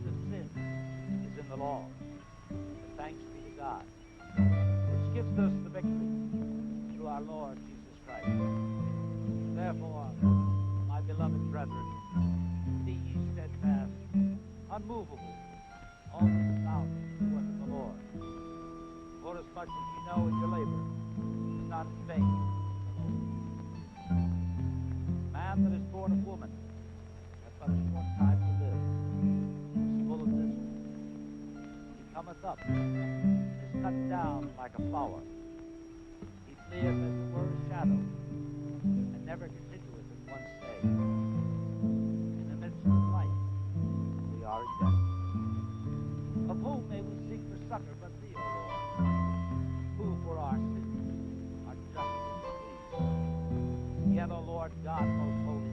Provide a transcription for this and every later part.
of sin is in the law. But thanks be to God, which gives us the victory through our Lord Jesus Christ. Therefore, my beloved brethren, be ye steadfast, unmovable, always abounding in the work of the Lord. For as much as ye know in your labor is not in vain in the Lord. Man that is born of woman hath but a short time to live, is full of misery. He cometh up, is cut down like a flower. He fleeth as it were a shadow, and never continueth in one stay. In the midst of life, we are in death. Of whom may we seek for succor but thee, O Lord, who for our sins art justly pleased. Yet, O Lord God most holy,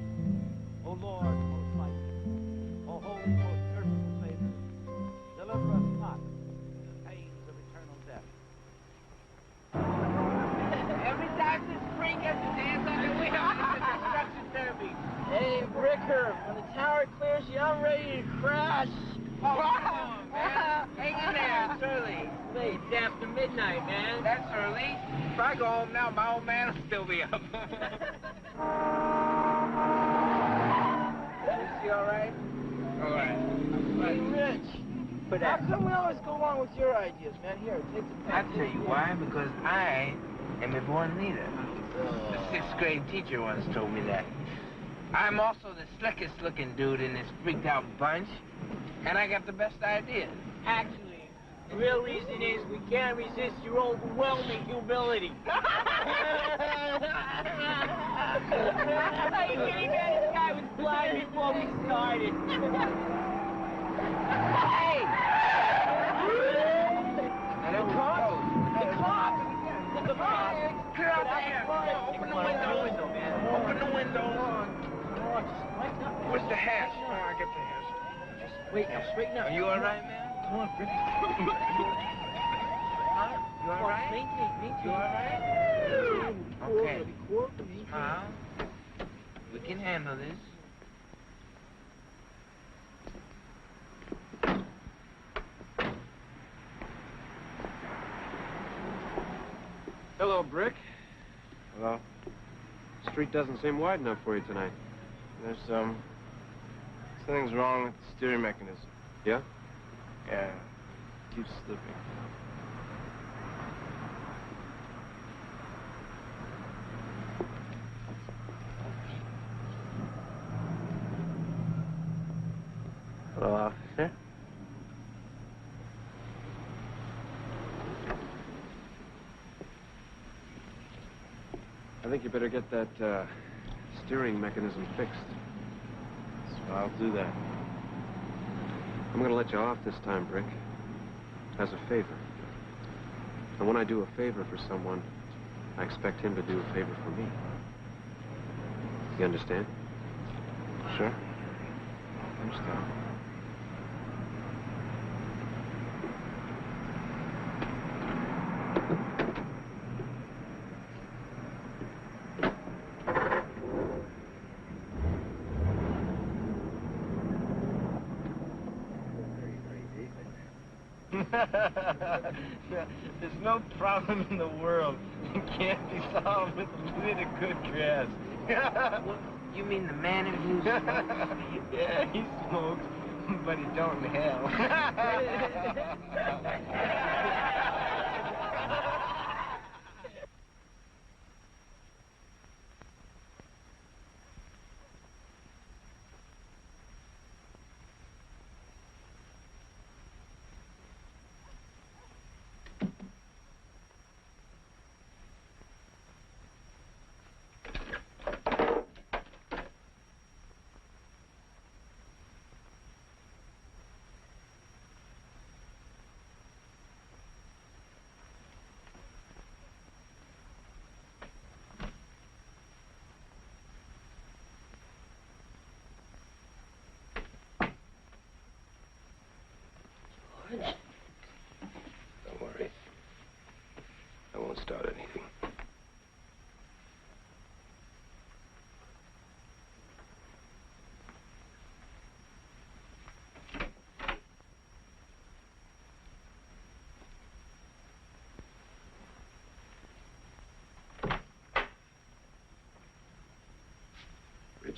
O Lord most mighty, O holy, most merciful Savior, deliver us not from the pains of eternal death. Every time this freak has to dance on the wheel, it's a destruction therapy. Hey, Bricker, when the tower clears you, I'm ready to crash. Oh, wow, man. Hang in there, it's early. Wait, it's after midnight, man. That's early. If I go home now, my old man will still be up. Is he all right? All right. Hey, Rich. But how come we always go along with your ideas, man? Here, take the pen. I'll tell you why. Because I am a born leader. The 6th grade teacher once told me that. I'm also the slickest looking dude in this freaked out bunch. And I got the best ideas. Actually, the real reason is we can't resist your overwhelming humility. Are you kidding, man? This guy was blind before we started. Hey! And the cops? The cops! The cops! Clear out the air. Open the window, man. Open the window. What's the hash? Oh, I get the hash. Wait, now straighten up. Are you all right, man? Come on, Brick. Huh? You all right? Maintain. You all right? Okay. Smile. We can handle this. Hello, Brick. Hello? Street doesn't seem wide enough for you tonight. There's, something's wrong with the steering mechanism. Yeah? Yeah, it keeps slipping. Hello, officer? I think you better get that, steering mechanism fixed. So I'll do that. I'm gonna let you off this time, Brick. As a favor. And when I do a favor for someone, I expect him to do a favor for me. You understand? Sure. I understand. There's no problem in the world that can't be solved with a bit of good grass. What? You mean the man who's... Yeah, he smokes, but he don't inhale.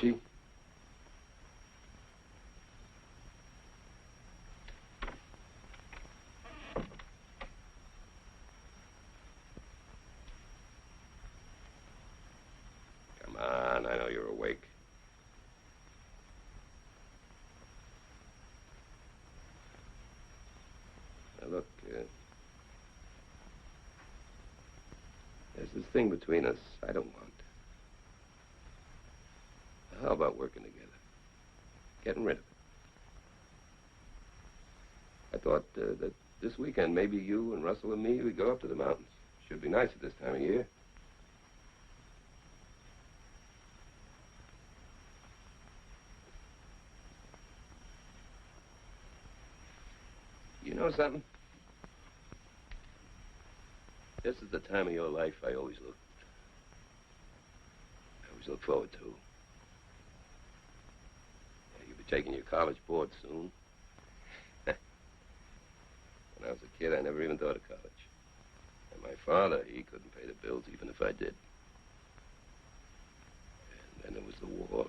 Richie? Come on, I know you're awake. Now look, there's this thing between us I don't want. How about working together? Getting rid of it. I thought that this weekend, maybe you and Russell and me, we'd go up to the mountains. Should be nice at this time of year. You know something? This is the time of your life I always look forward to. You'll be taking your college board soon. When I was a kid, I never even thought of college. And my father, he couldn't pay the bills even if I did. And then there was the war.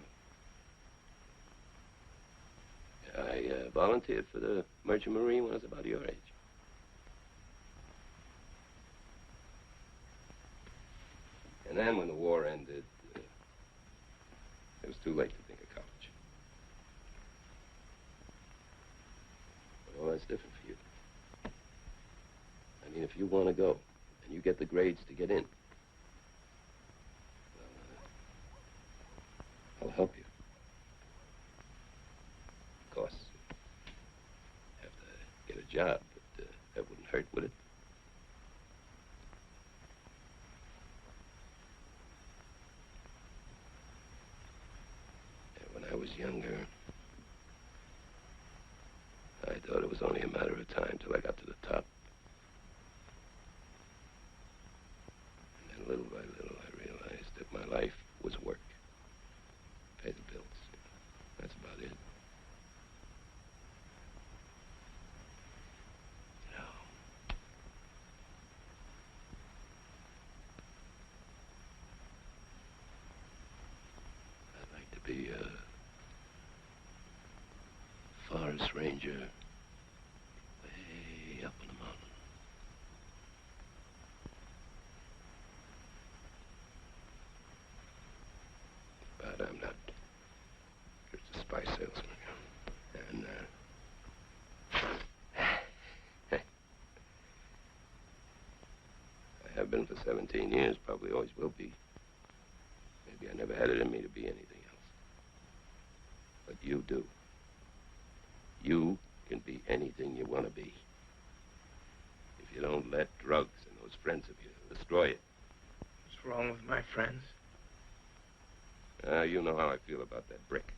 I volunteered for the Merchant Marine when I was about your age. And then when the war ended, it was too late to think of college. But all that's different for you. I mean, if you want to go, and you get the grades to get in, well, I'll help you. Of course, you have to get a job, but that wouldn't hurt, would it? When I was younger, I thought it was only a matter of time till I got to the top. And then little by little, I realized that my life was work. Pay the bills. That's about it. No. I'd like to be a forest ranger way up on the mountain. But I'm not just a spice salesman. And, I have been for 17 years, probably always will be. Maybe I never had it in me to be anything else. But you do. You can be anything you want to be. If you don't let drugs and those friends of yours destroy it. What's wrong with my friends? You know how I feel about that brick.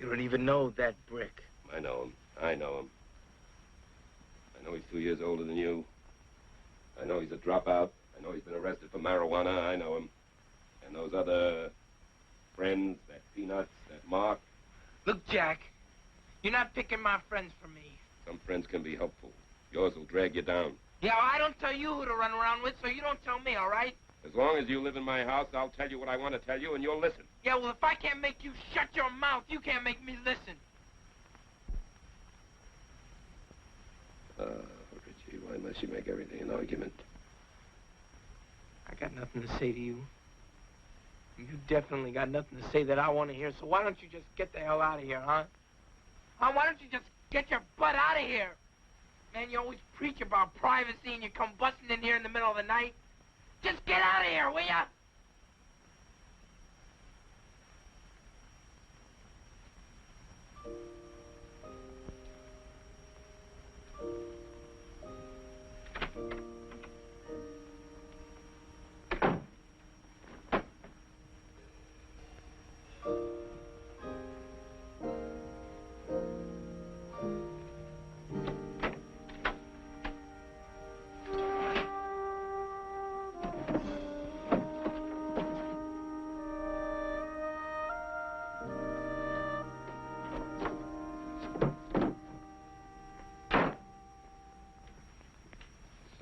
You don't even know that brick. I know him. I know him. I know he's 2 years older than you. I know he's a dropout. I know he's been arrested for marijuana. I know him. And those other friends, that Peanuts, that Mark. Look, Jack, you're not picking my friends for me. Some friends can be helpful. Yours will drag you down. Yeah, well, I don't tell you who to run around with, so you don't tell me, all right? As long as you live in my house, I'll tell you what I want to tell you, and you'll listen. Yeah, well, if I can't make you shut your mouth, you can't make me listen. Richie, why must you make everything an argument? I got nothing to say to you. You definitely got nothing to say that I want to hear, so why don't you just get the hell out of here, huh? Huh? Why don't you just get your butt out of here? Man, you always preach about privacy and you come busting in here in the middle of the night. Just get out of here, will ya?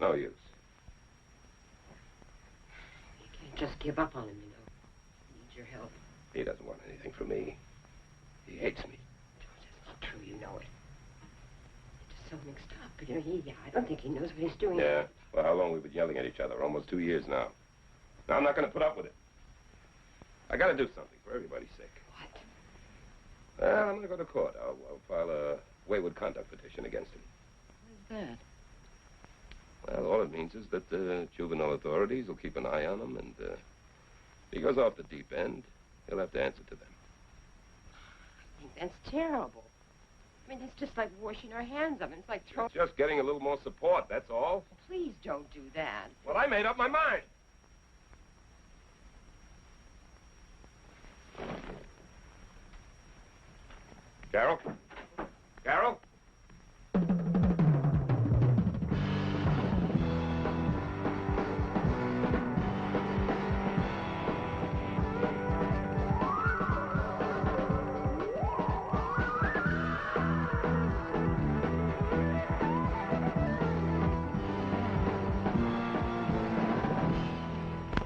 No use. You can't just give up on him, you know. He needs your help. He doesn't want anything from me. He hates me. George, that's not true. You know it. He's just so mixed up. But, you know, I don't think he knows what he's doing. Yeah? Well, how long we've been yelling at each other? Almost 2 years now. Now, I'm not going to put up with it. I got to do something for everybody's sake. What? Well, I'm going to go to court. I'll file a wayward conduct petition against him. What is that? Well, all it means is that the juvenile authorities will keep an eye on him, and if he goes off the deep end, he'll have to answer to them. I think that's terrible. I mean, it's just like washing our hands of him. It's like throwing... It's just getting a little more support, that's all. Please don't do that. Well, I made up my mind. Carol? Carol?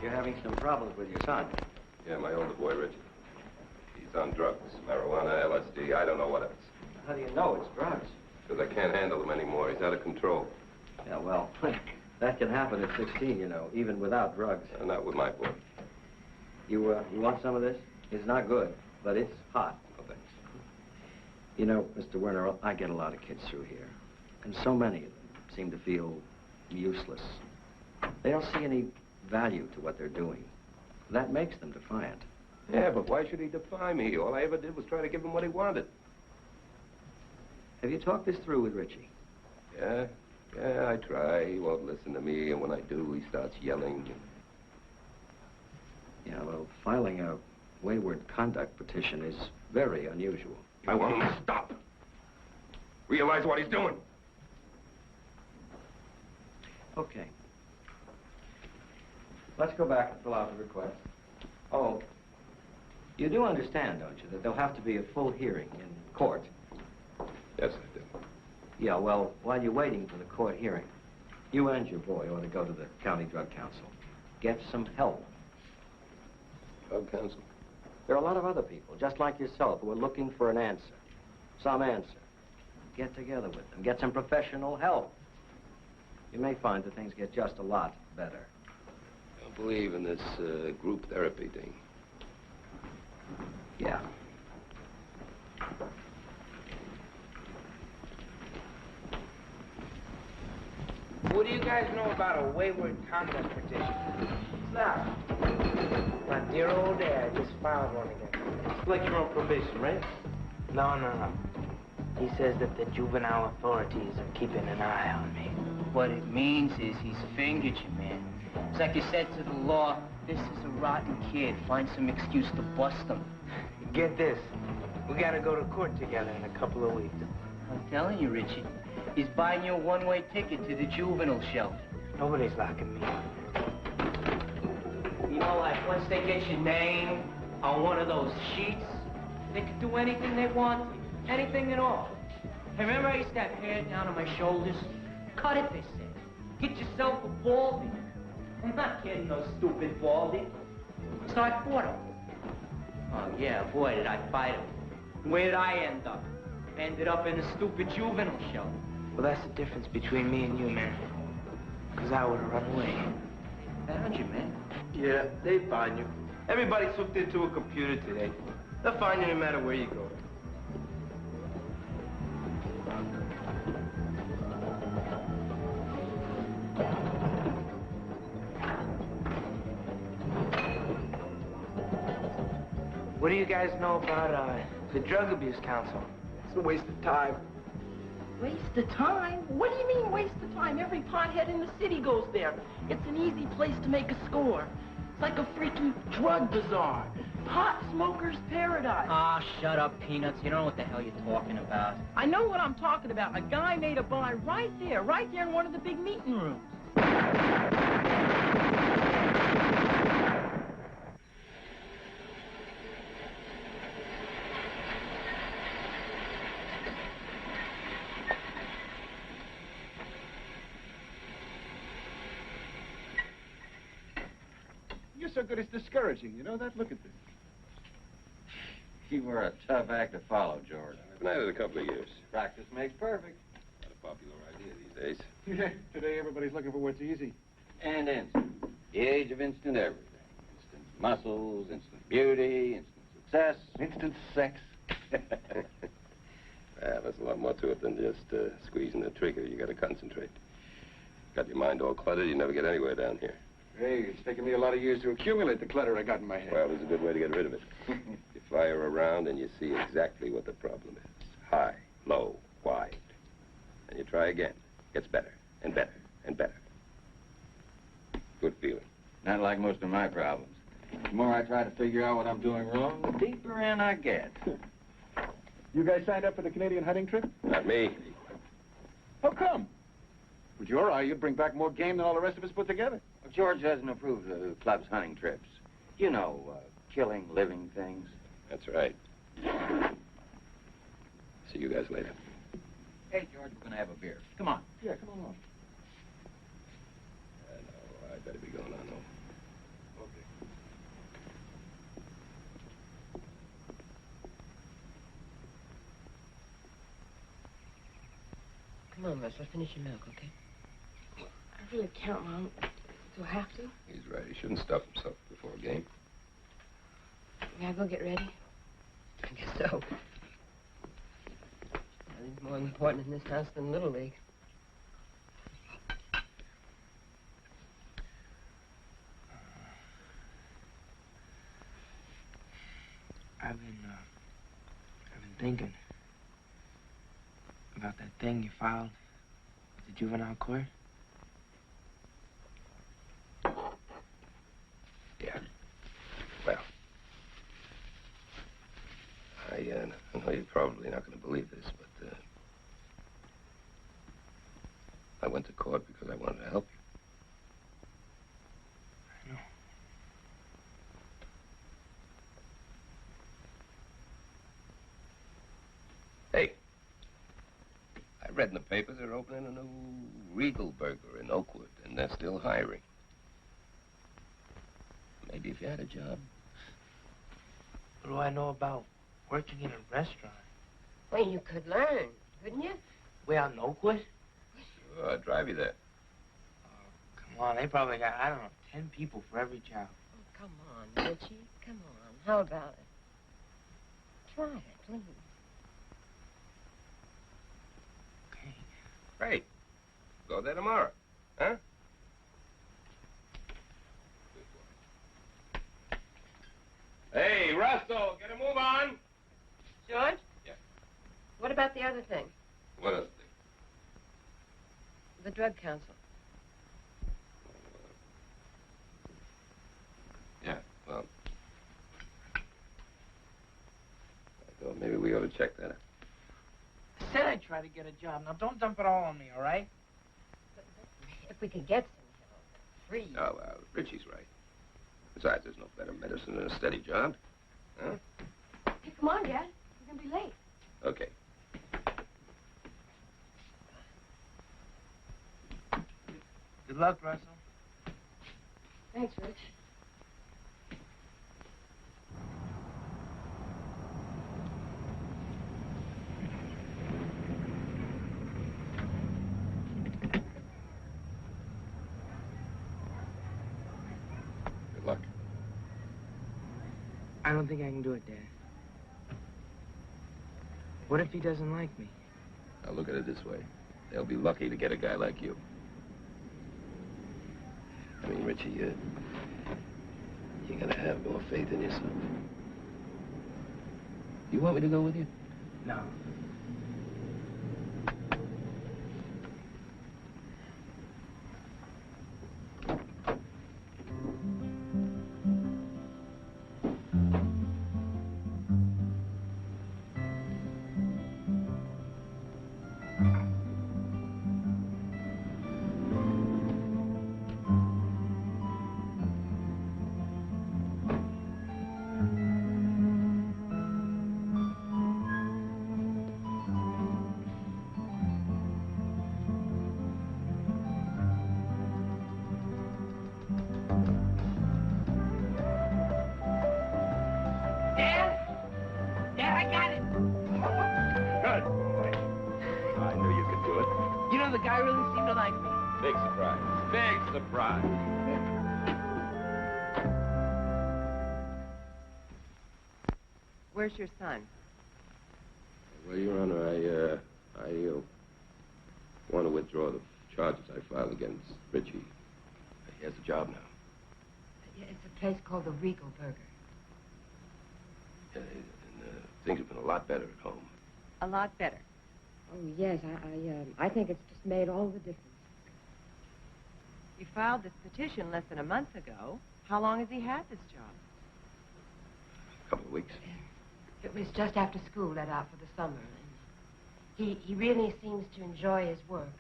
You're having some problems with your son. Yeah, my older boy, Richie. He's on drugs, marijuana, LSD, I don't know what else. How do you know it's drugs? Because I can't handle him anymore. He's out of control. Yeah, well, that can happen at 16, you know, even without drugs. Not with my boy. You want some of this? It's not good, but it's hot. Oh, thanks. You know, Mr. Werner, I get a lot of kids through here, and so many of them seem to feel useless. They don't see any value to what they're doing. That makes them defiant. Yeah, but why should he defy me? All I ever did was try to give him what he wanted. Have you talked this through with Richie? Yeah, I try. He won't listen to me, and when I do, he starts yelling. Yeah, well, filing a wayward conduct petition is very unusual. I want him to stop. Realize what he's doing. Okay. Let's go back and fill out the request. Oh, you do understand, don't you, that there'll have to be a full hearing in court? Yes, I do. Yeah, well, while you're waiting for the court hearing, you and your boy ought to go to the county drug council. Get some help. Drug council? There are a lot of other people, just like yourself, who are looking for an answer. Some answer. Get together with them. Get some professional help. You may find that things get just a lot better. I don't believe in this group therapy thing. Yeah. What do you guys know about a wayward conduct petition? What's that? My dear old dad just filed one again. It's like you're on probation, right? No. He says that the juvenile authorities are keeping an eye on me. What it means is he's fingered you, man. It's like you said to the law, this is a rotten kid. Find some excuse to bust him. Get this. We gotta go to court together in a couple of weeks. I'm telling you, Richie, he's buying you a one-way ticket to the juvenile shelter. Nobody's locking me up. You know, like, once they get your name on one of those sheets, they can do anything they want to you. Anything at all. Hey, remember I used to have hair down on my shoulders? Cut it, they said. Get yourself a baldy. I'm not kidding, no stupid baldy. So I fought him. Oh, yeah, boy, did I fight him. Where did I end up? Ended up in a stupid juvenile shelter. Well, that's the difference between me and you, man. Because I would have run away. Found you, man. Yeah, they find you. Everybody's hooked into a computer today. They'll find you no matter where you go. What do you guys know about the Drug Abuse Council? It's a waste of time. Waste of time? What do you mean waste of time? Every pothead in the city goes there. It's an easy place to make a score. It's like a freaking drug bazaar. Pot smoker's paradise. Ah, shut up, Peanuts. You don't know what the hell you're talking about. I know what I'm talking about. A guy made a buy right there in one of the big meeting rooms. You're so good it's discouraging, you know that? Look at this. You were a tough act to follow, George. I've been at it a couple of years. Practice makes perfect. Not a popular idea these days. Today everybody's looking for what's easy. And instant. The age of instant everything. Instant muscles, instant beauty, instant success. Instant sex. Well, there's a lot more to it than just squeezing the trigger. You got to concentrate. Got your mind all cluttered, you never get anywhere down here. Hey, it's taken me a lot of years to accumulate the clutter I got in my head. Well, there's a good way to get rid of it. You fire around and you see exactly what the problem is. High, low, wide. And you try again. Gets better and better and better. Good feeling. Not like most of my problems. The more I try to figure out what I'm doing wrong, the deeper in I get. You guys signed up for the Canadian hunting trip? Not me. How come? With your eye, you'd bring back more game than all the rest of us put together. Well, George doesn't approve of the club's hunting trips. You know, killing living things. That's right. See you guys later. Hey, George, we're going to have a beer. Come on. Yeah, come on. No, I better be going on home. Come on, Russell, finish your milk, okay? I really can't, Mom. Do I have to? He's right. He shouldn't stuff himself before a game. May I go get ready? I guess so. Nothing's more important in this house than Little League. I've been thinking about that thing you filed with the juvenile court. Yeah. Well, I know you're probably not going to believe this, but I went to court because I wanted to help you. I know. Hey, I read in the papers they're opening a new Regal Burger in Oakwood, and they're still hiring. Maybe if you had a job. What do I know about working in a restaurant? Well, you could learn, couldn't you? Way out in Oakwood? Sure, I'll drive you there. Come on, they probably got, I don't know, 10 people for every job. Oh, come on, Richie. Come on. How about it? Try it, please. Okay. Great. Go there tomorrow. Huh? Hey, Russell, get a move on. George? Yeah. What about the other thing? What else? The drug council. Yeah, well, I thought maybe we ought to check that out. I said I'd try to get a job. Now, don't dump it all on me, all right? If we could get some help, free. Oh, Richie's right. Besides, there's no better medicine than a steady job. Huh? Hey, come on, Dad. We're going to be late. Okay. Good luck, Russell. Thanks, Rich. Good luck. I don't think I can do it, Dad. What if he doesn't like me? Now, look at it this way. They'll be lucky to get a guy like you. I mean, Richie, you gotta have more faith in yourself. You want me to go with you? No. guy really seemed to like me. Big surprise. Big surprise. Where's your son? Well, Your Honor, I want to withdraw the charges I filed against Richie. He has a job now. Yeah, it's a place called the Regal Burger. Yeah, and things have been a lot better at home. A lot better. Oh, yes, I think it's just made all the difference. You filed this petition less than a month ago. How long has he had this job? A couple of weeks. It was just after school let out for the summer. And he really seems to enjoy his work.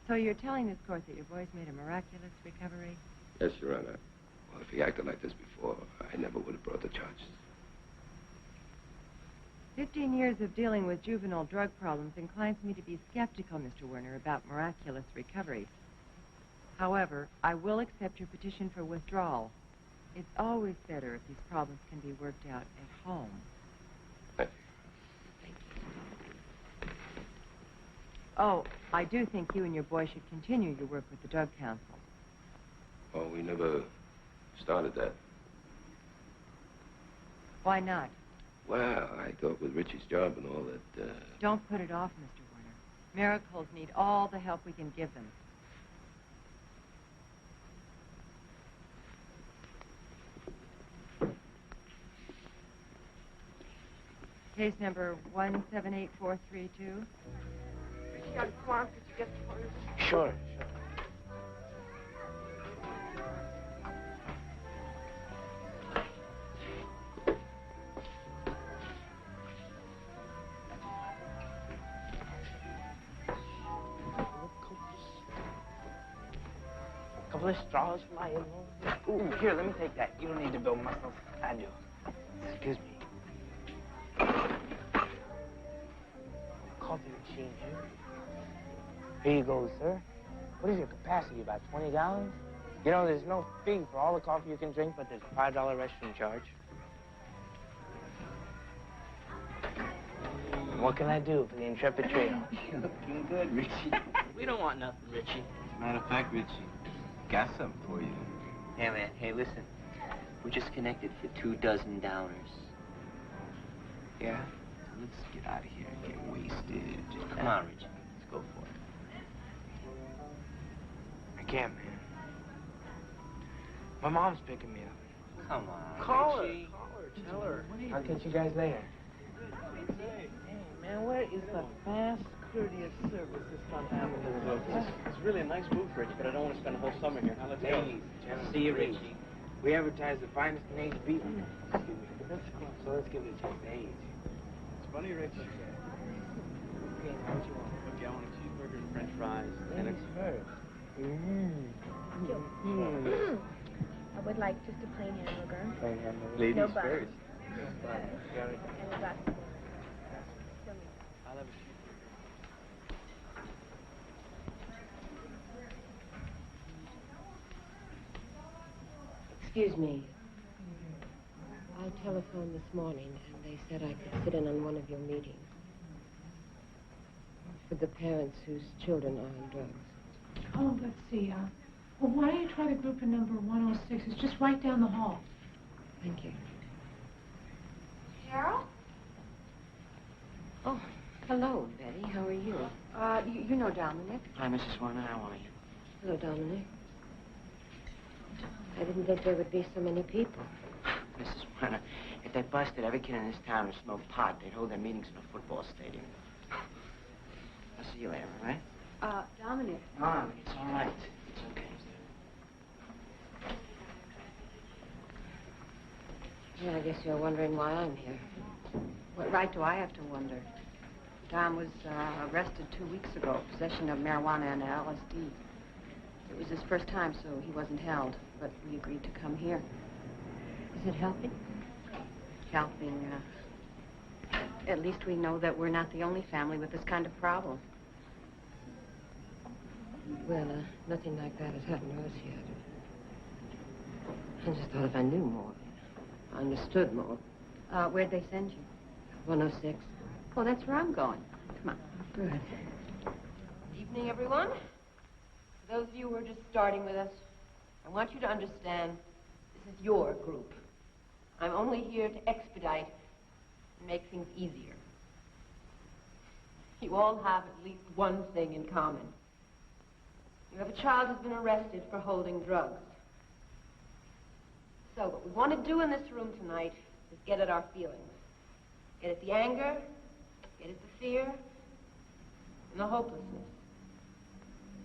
So you're telling this court that your boy's made a miraculous recovery? Yes, Your Honor. Well, if he acted like this before, I never would have brought the charges. 15 years of dealing with juvenile drug problems inclines me to be skeptical, Mr. Werner, about miraculous recoveries. However, I will accept your petition for withdrawal. It's always better if these problems can be worked out at home. Thank you. Oh, I do think you and your boy should continue your work with the Drug Council. Oh, we never started that. Why not? Well, I thought with Richie's job and all that, Don't put it off, Mr. Werner. Miracles need all the help we can give them. Case number 178432. You gotta come on, could you get the phone? Sure. Couple of straws for my elbow. Ooh, here, let me take that. You don't need to build muscles. I do. Excuse me. Coffee machine here. Here you go, sir. What is your capacity, about 20 gallons? You know, there's no fee for all the coffee you can drink, but there's a $5 restroom charge. What can I do for the Intrepid Trio? You're looking good, Richie. We don't want nothing, Richie. As a matter of fact, Richie, got something for you. Yeah, man. Hey, listen. We just connected for 24 dollars. Yeah? Let's get out of here and get wasted. Come on, Richie. Let's go for it. I can't, man. My mom's picking me up. Come on, Call Richie. her. Tell her. I'll catch you guys later. Hey, man, where is the fast, courteous service this time happening? It's really a nice move, Rich, but I don't want to spend a whole summer here. Now let's go. Ladies, gentlemen, see you, Richie. We advertise the finest in age beef. Excuse me. So let's give it a chance to age. It's funny, Rich. Okay, now what you want? Okay, I want a cheeseburger and french fries. Ladies first. I would like just a plain hamburger. Plain hamburger. Ladies No buns. first. And a glass of water. I'll have a Excuse me. I telephoned this morning, and they said I could sit in on one of your meetings. For the parents whose children are on drugs. Oh, let's see. Well, why don't you try the group in number 106? It's just right down the hall. Thank you. Carol? Oh, hello, Betty. How are you? You know Dominic. Hi, Mrs. Werner. How are you? Hello, Dominic. I didn't think there would be so many people. Mrs. Werner, if they busted every kid in this town who smoked pot, they'd hold their meetings in a football stadium. I'll see you later, all right? Dominic. Mom, it's all right. It's okay. Well, I guess you're wondering why I'm here. What right do I have to wonder? Dom was arrested 2 weeks ago, possession of marijuana and LSD. It was his first time, so he wasn't held, but we agreed to come here. Is it helping? Helping, at least we know that we're not the only family with this kind of problem. Well, nothing like that has happened to us yet. I just thought if I knew more, understood more. Where'd they send you? 106. Oh, that's where I'm going. Come on. Good. Evening, evening, everyone. For those of you who are just starting with us, I want you to understand this is your group. I'm only here to expedite and make things easier. You all have at least one thing in common. You have a child who's been arrested for holding drugs. So what we want to do in this room tonight is get at our feelings. Get at the anger, get at the fear, and the hopelessness.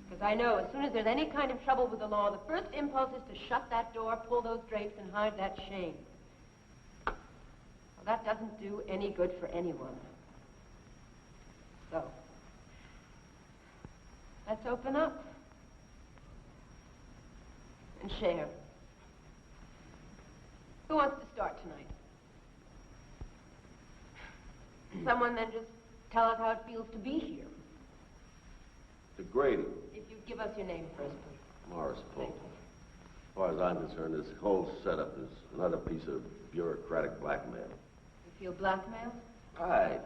Because I know as soon as there's any kind of trouble with the law, the first impulse is to shut that door, pull those drapes, and hide that shame. Well, that doesn't do any good for anyone. So, let's open up and share. Who wants to start tonight? Someone then just tell us how it feels to be here. Degrading. If you give us your name first, please. Morris Polk. As far as I'm concerned, this whole setup is another piece of bureaucratic blackmail. You feel blackmailed? Aye.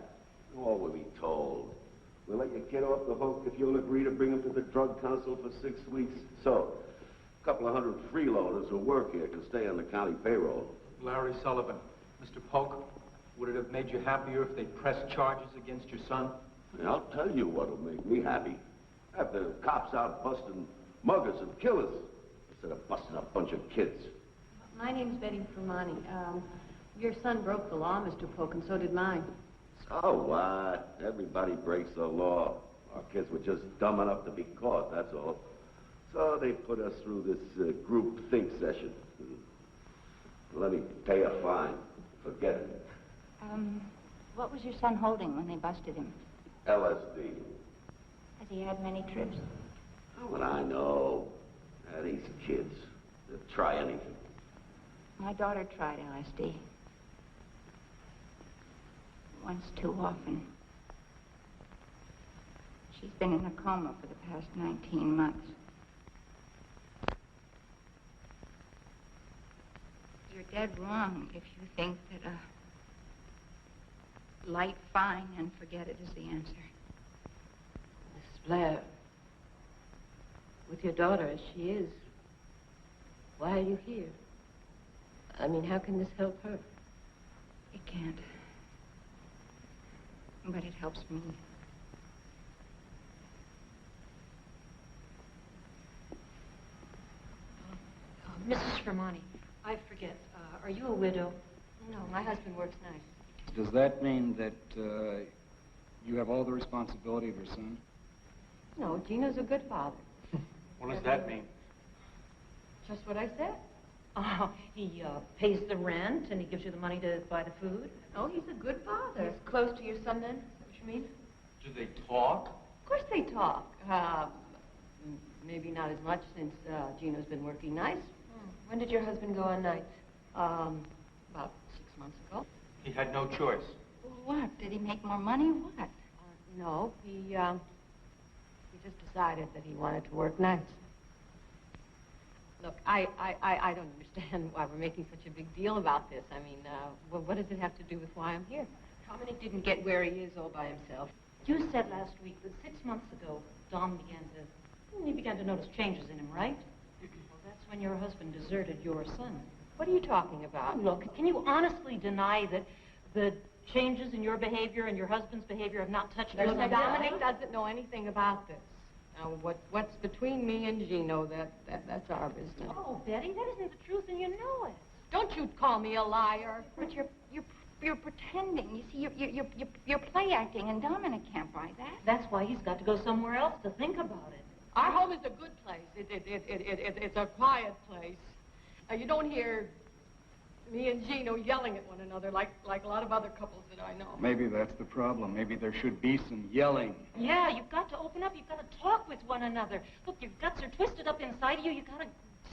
All will be told. We'll let your kid off the hook if you'll agree to bring him to the drug council for 6 weeks. So, a couple of hundred freeloaders who work here can stay on the county payroll. Larry Sullivan. Mr. Polk, would it have made you happier if they pressed charges against your son? And I'll tell you what'll make me happy. Have the cops out busting muggers and killers instead of busting a bunch of kids. My name's Betty Fermani. Your son broke the law, Mr. Polk, and so did mine. So what? Everybody breaks the law. Our kids were just dumb enough to be caught, that's all. So they put us through this group think session. Let me pay a fine. Forget it. What was your son holding when they busted him? LSD. Has he had many trips? How would I know? These kids, they'll try anything. My daughter tried LSD. Once too often. She's been in a coma for the past 19 months. You're dead wrong if you think that a light fine and forget it is the answer. Mrs. Blair, with your daughter as she is, why are you here? I mean, how can this help her? It can't. But it helps me. Mrs. Fermani, I forget. Are you a widow? No, my husband works nights. Does that mean that you have all the responsibility of your son? No, Gino's a good father. What does that mean? Just what I said. He pays the rent and he gives you the money to buy the food. Oh, he's a good father. He's close to your son then? Is that what you mean? Do they talk? Of course they talk. Maybe not as much since Gino's been working nights. When did your husband go on nights? About 6 months ago. He had no choice. What? Did he make more money? What? No, he just decided that he wanted to work nights. Look, I don't understand why we're making such a big deal about this. I mean, what does it have to do with why I'm here? Dominic didn't get where he is all by himself. You said last week that 6 months ago, Dom began to notice changes in him, right? Well, that's when your husband deserted your son. What are you talking about? Look, can you honestly deny that the changes in your behavior and your husband's behavior have not touched your son? Dominic doesn't know anything about this. Now, what's between me and Gino, that's our business. Oh, Betty, that isn't the truth, and you know it. Don't you call me a liar. But you're pretending. You see, you're play acting, and Dominic can't buy that. That's why he's got to go somewhere else to think about it. Our home is a good place. It's a quiet place. You don't hear me and Gino yelling at one another like a lot of other couples that I know. Maybe that's the problem. Maybe there should be some yelling. Yeah, you've got to open up. You've got to talk with one another. Look, your guts are twisted up inside of you. You've got to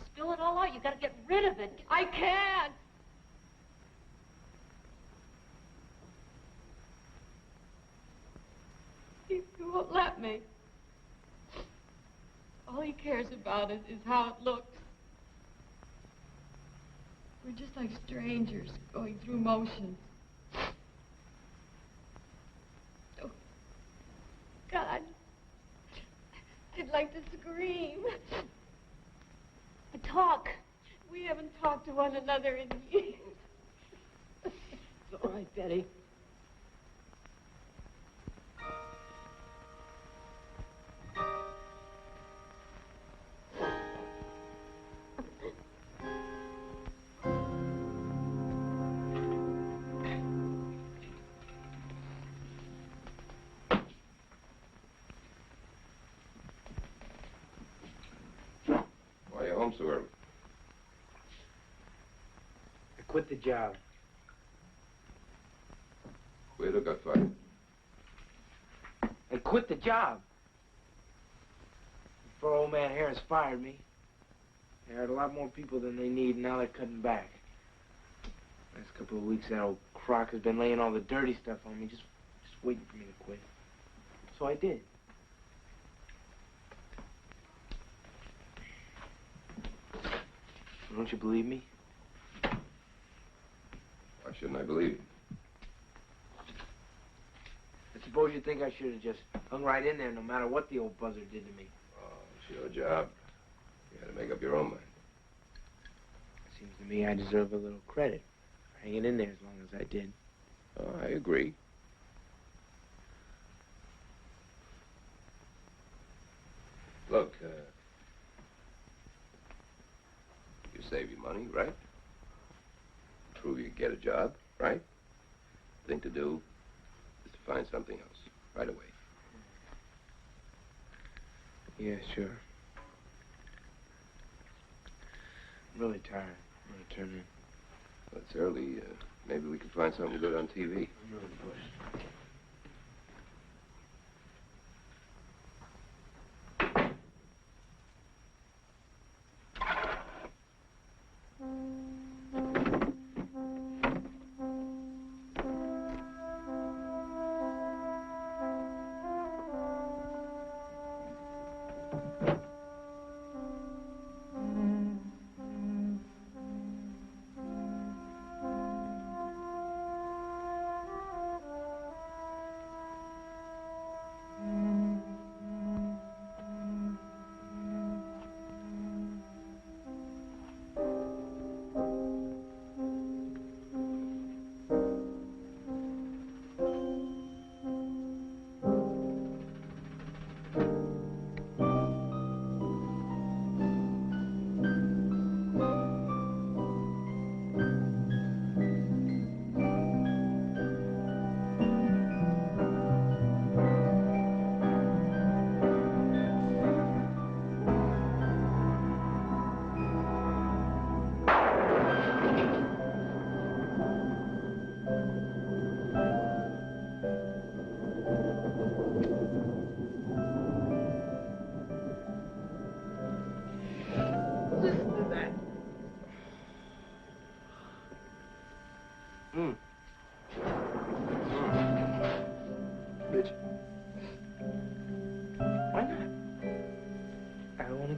spill it all out. You've got to get rid of it. I can't. He won't let me. All he cares about is how it looks. We're just like strangers going through motions. Oh, God. scream. Talk. We haven't talked to one another in years. It's all right, Betty. Why are you home so early? I quit the job. Quit or got fired? I quit the job. Before old man Harris fired me, they hired a lot more people than they need, and now they're cutting back. Last couple of weeks, that old crock has been laying all the dirty stuff on me, just waiting for me to quit. So I did. Don't you believe me? Why shouldn't I believe you? I suppose you think I should have just hung right in there no matter what the old buzzard did to me. Oh, it's your job. You had to make up your own mind. Seems to me I deserve a little credit for hanging in there as long as I did. Oh, I agree. Look, you save your money, right? Prove you get a job, right? Thing to do is to find something else right away. Yeah, sure. I'm really tired. I'm gonna turn in. Well, it's early. Maybe we can find something good on TV. I'm really pushed.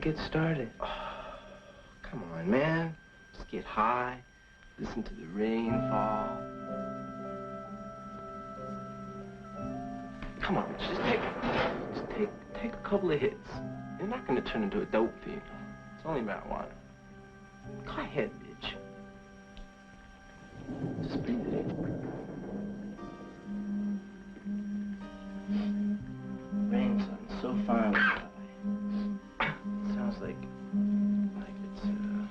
Get started. Oh, come on, man. Just get high, listen to the rain fall. Come on, just take a couple of hits. You're not gonna turn into a dope fiend. It's only marijuana. Go ahead, bitch. Just breathe it in. Rain's so far away. Sounds like it's, I don't know.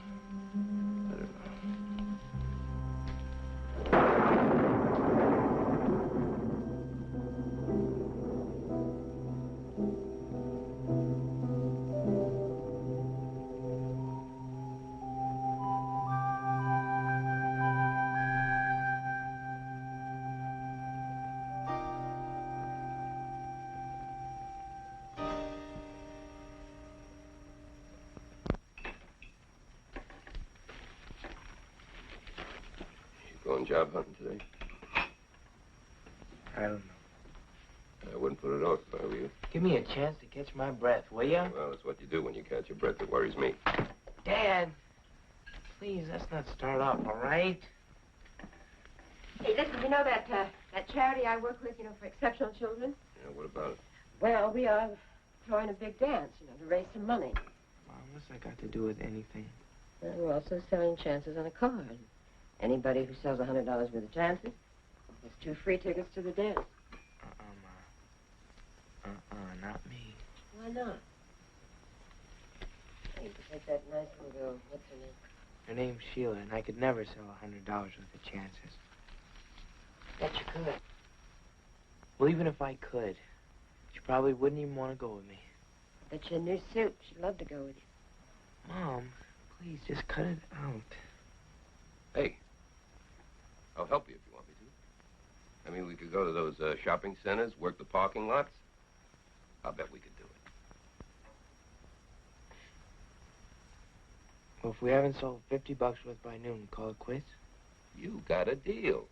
Going job hunting today? I don't know. I wouldn't put it off if I were you. Give me a chance to catch my breath, will ya? Well, it's what you do when you catch your breath that worries me. Dad, please, let's not start off, all right? Hey, listen, you know that charity I work with, for exceptional children? Yeah, what about it? Well, we are throwing a big dance, to raise some money. Well, what's that got to do with anything? And we're also selling chances on a card. Anybody who sells $100 worth of chances gets 2 free tickets to the dance. Not me. Why not? I used to take that nice little girl. What's her name? Her name's Sheila, and I could never sell $100 worth of chances. Bet you could. Well, even if I could, she probably wouldn't even want to go with me. Bet you a new suit. She'd love to go with you. Mom, please, just cut it out. Hey, I'll help you if you want me to. I mean, we could go to those shopping centers, work the parking lots. I'll bet we could do it. Well, if we haven't sold $50 worth by noon, call it quits? You got a deal.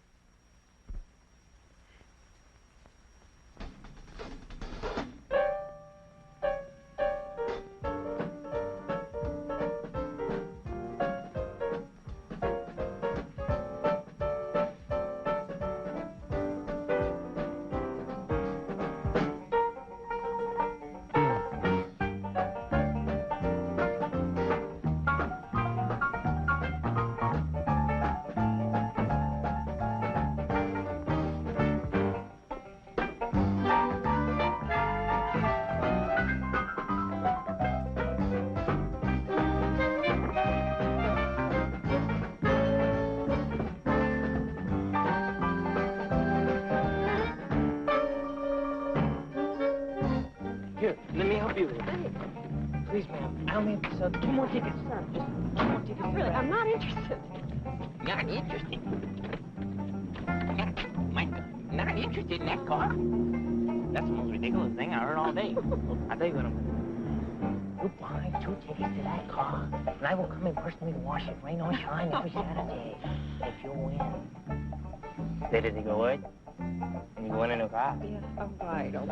Here, let me help you with it. Please, ma'am, I'll make this up. 2 more tickets. Just 2 more tickets. Really, I'm not interested. Not interested? My God, not interested in that car? That's the most ridiculous thing I heard all day. I'll tell you what I'm going to do. You buy 2 tickets to that car, and I will come and personally wash it, rain or shine, every Saturday. If you win. Say, does he go what? And you win in a car? Yes, I'll buy it, I'll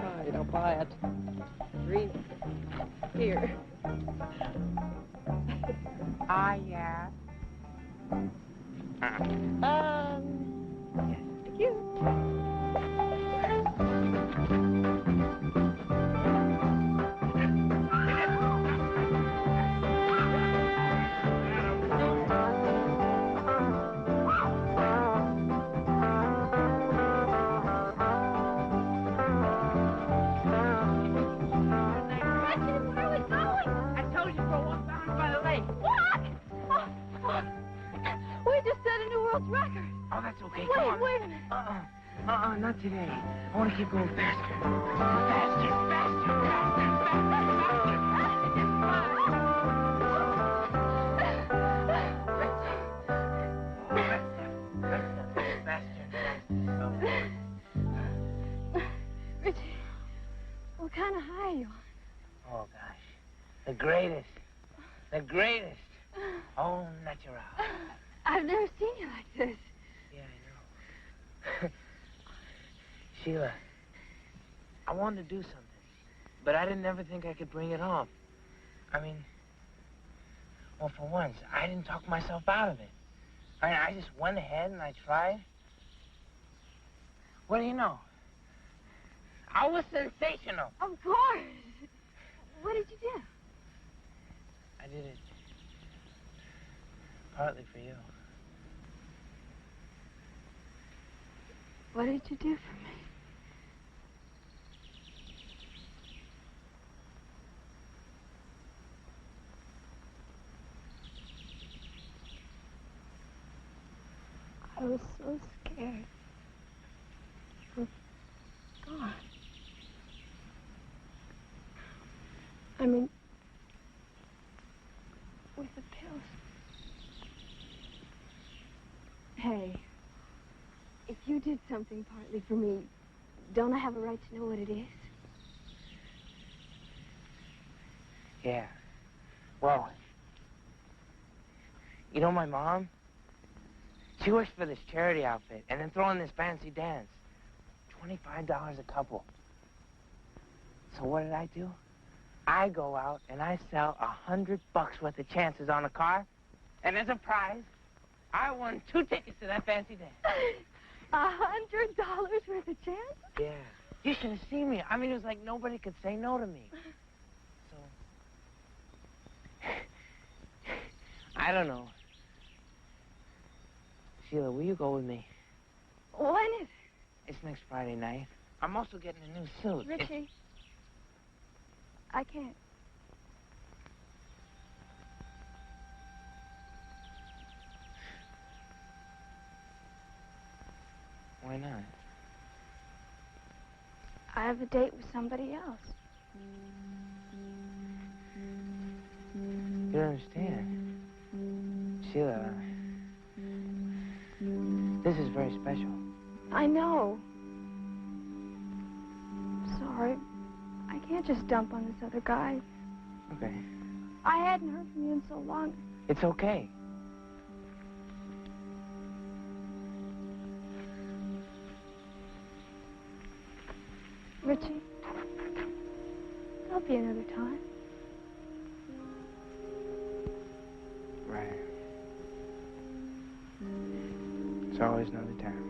buy it. Read. Here. Yeah. Yes, thank you. Record. Oh, that's okay. Come on. Wait a minute. Not today. I want to keep going faster. Faster, faster, Richie, what kind of high are you on? Oh, gosh. The greatest. The greatest. Oh, natural. I've never seen you like this. Yeah, I know. Sheila, I wanted to do something, but I didn't ever think I could bring it off. I mean, well, for once, I didn't talk myself out of it. I mean, I just went ahead and I tried. What do you know? I was sensational. Of course. What did you do? I did it partly for you. What did you do for me? I was so scared. You were gone. I mean, with the pills. Hey, if you did something partly for me, don't I have a right to know what it is? Yeah. Well, you know my mom? She works for this charity outfit and then throwing this fancy dance. $25 a couple. So what did I do? I go out and I sell $100 worth of chances on a car, and as a prize, I won 2 tickets to that fancy dance. $100 worth of chances? Yeah. You should have seen me. I mean, it was like nobody could say no to me. I don't know. Sheila, will you go with me? When is it? It's next Friday night. I'm also getting a new suit. Richie, I can't. Why not? I have a date with somebody else. You don't understand. Sheila, this is very special. I know. Sorry. I can't just dump on this other guy. Okay. I hadn't heard from you in so long. It's okay. Richie, there'll be another time. Right. It's always another time.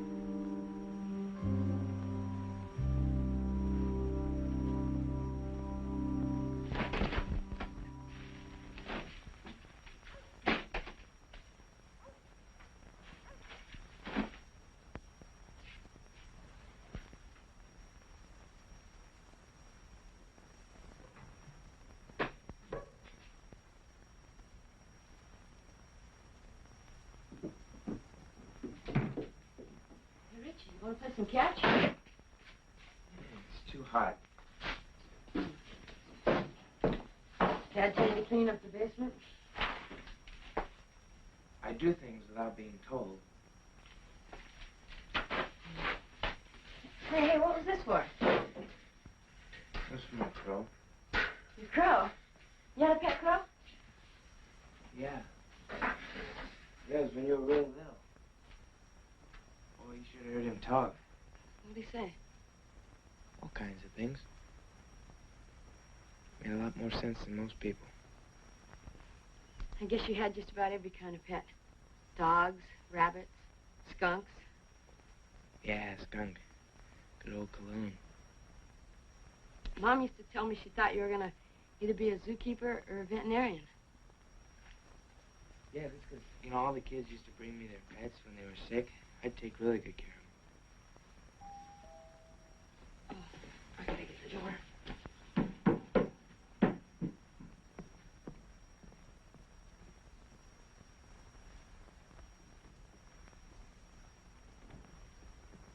Want to play some catch? It's too hot. Dad tell you to clean up the basement? I do things without being told. Hey, what was this for? That's for my crow. Your crow? You had a pet crow? Yeah. Yeah, it was when you were real little. Oh, you should have heard him talk. What did he say? All kinds of things. Made a lot more sense than most people. I guess you had just about every kind of pet. Dogs, rabbits, skunks. Yeah, skunk. Good old Cologne. Mom used to tell me she thought you were going to either be a zookeeper or a veterinarian. Yeah, that's because, you know, all the kids used to bring me their pets when they were sick. I'd take really good care of them. I gotta get the door.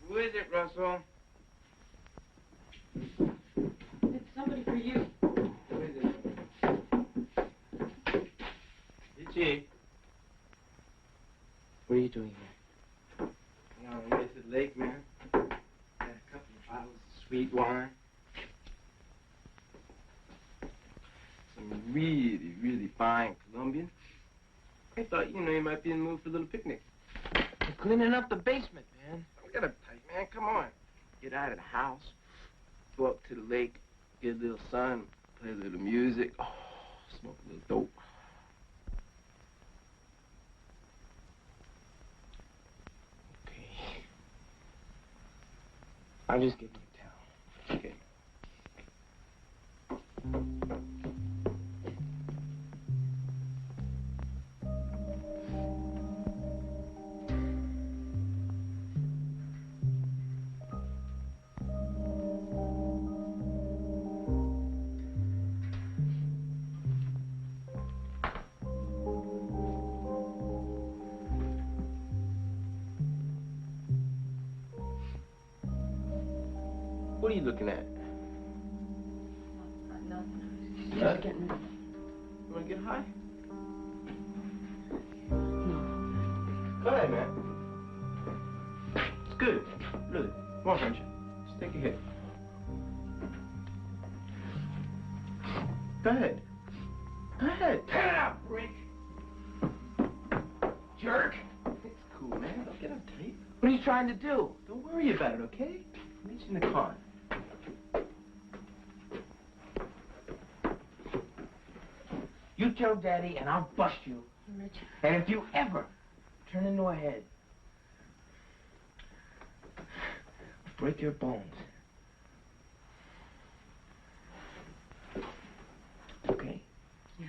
Who is it, Russell? It's somebody for you. Who is it? Richie. What are you doing here? Come on, we went to the lake, man. Had a couple of bottles of sweet wine. Some really, really fine Colombian. I thought, you know, you might be in the mood for a little picnic. We're cleaning up the basement, man. We got uptight, man. Come on. Get out of the house. Go up to the lake. Get a little sun. Play a little music. Oh, smoke a little dope. I'll just give him a towel. Okay. What are you looking at? Nothing. Just getting ready. You want to get high? No. Go ahead, man. It's good. Really. Come on, French. Just take a hit. Go ahead. Go ahead. Turn it up, Rick. Jerk. It's cool, man. Don't get uptight. What are you trying to do? Don't worry about it, okay? Meet you in the car. You tell Daddy, and I'll bust you. Richie. And if you ever turn into a head, I'll break your bones. Okay? Yeah.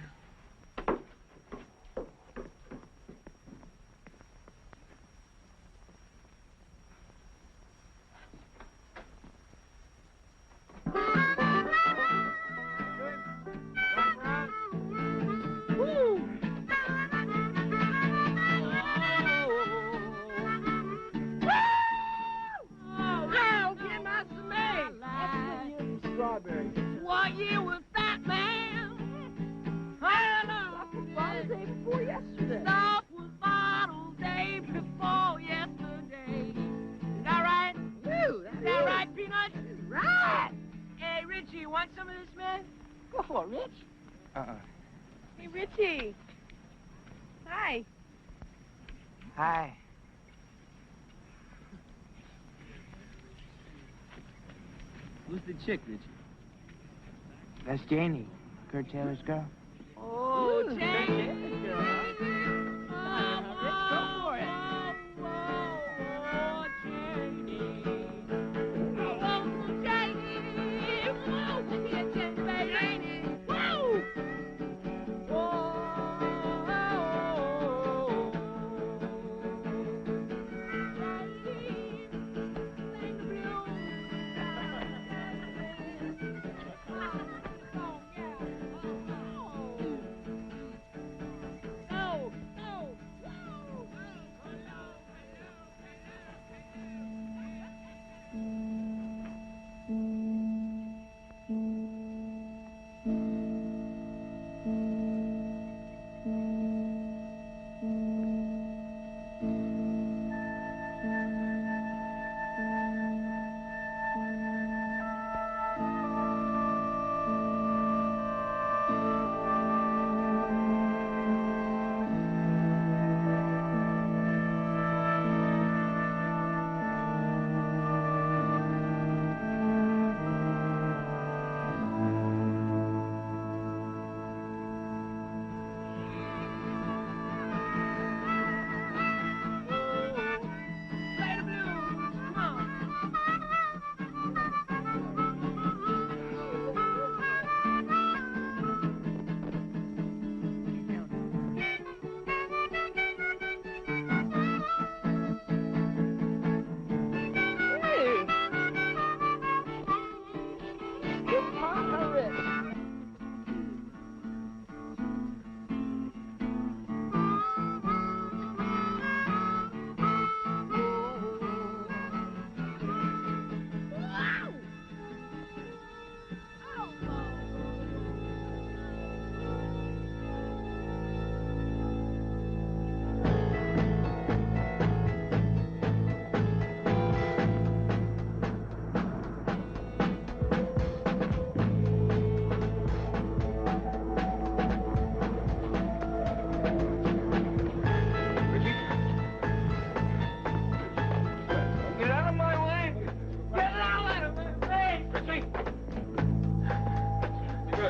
want some of this, man? Go for it, Rich. Hey, Richie. Hi. Hi. Who's the chick, Richie? That's Janie, Kurt Taylor's girl. Oh, Janie. Let's go for it.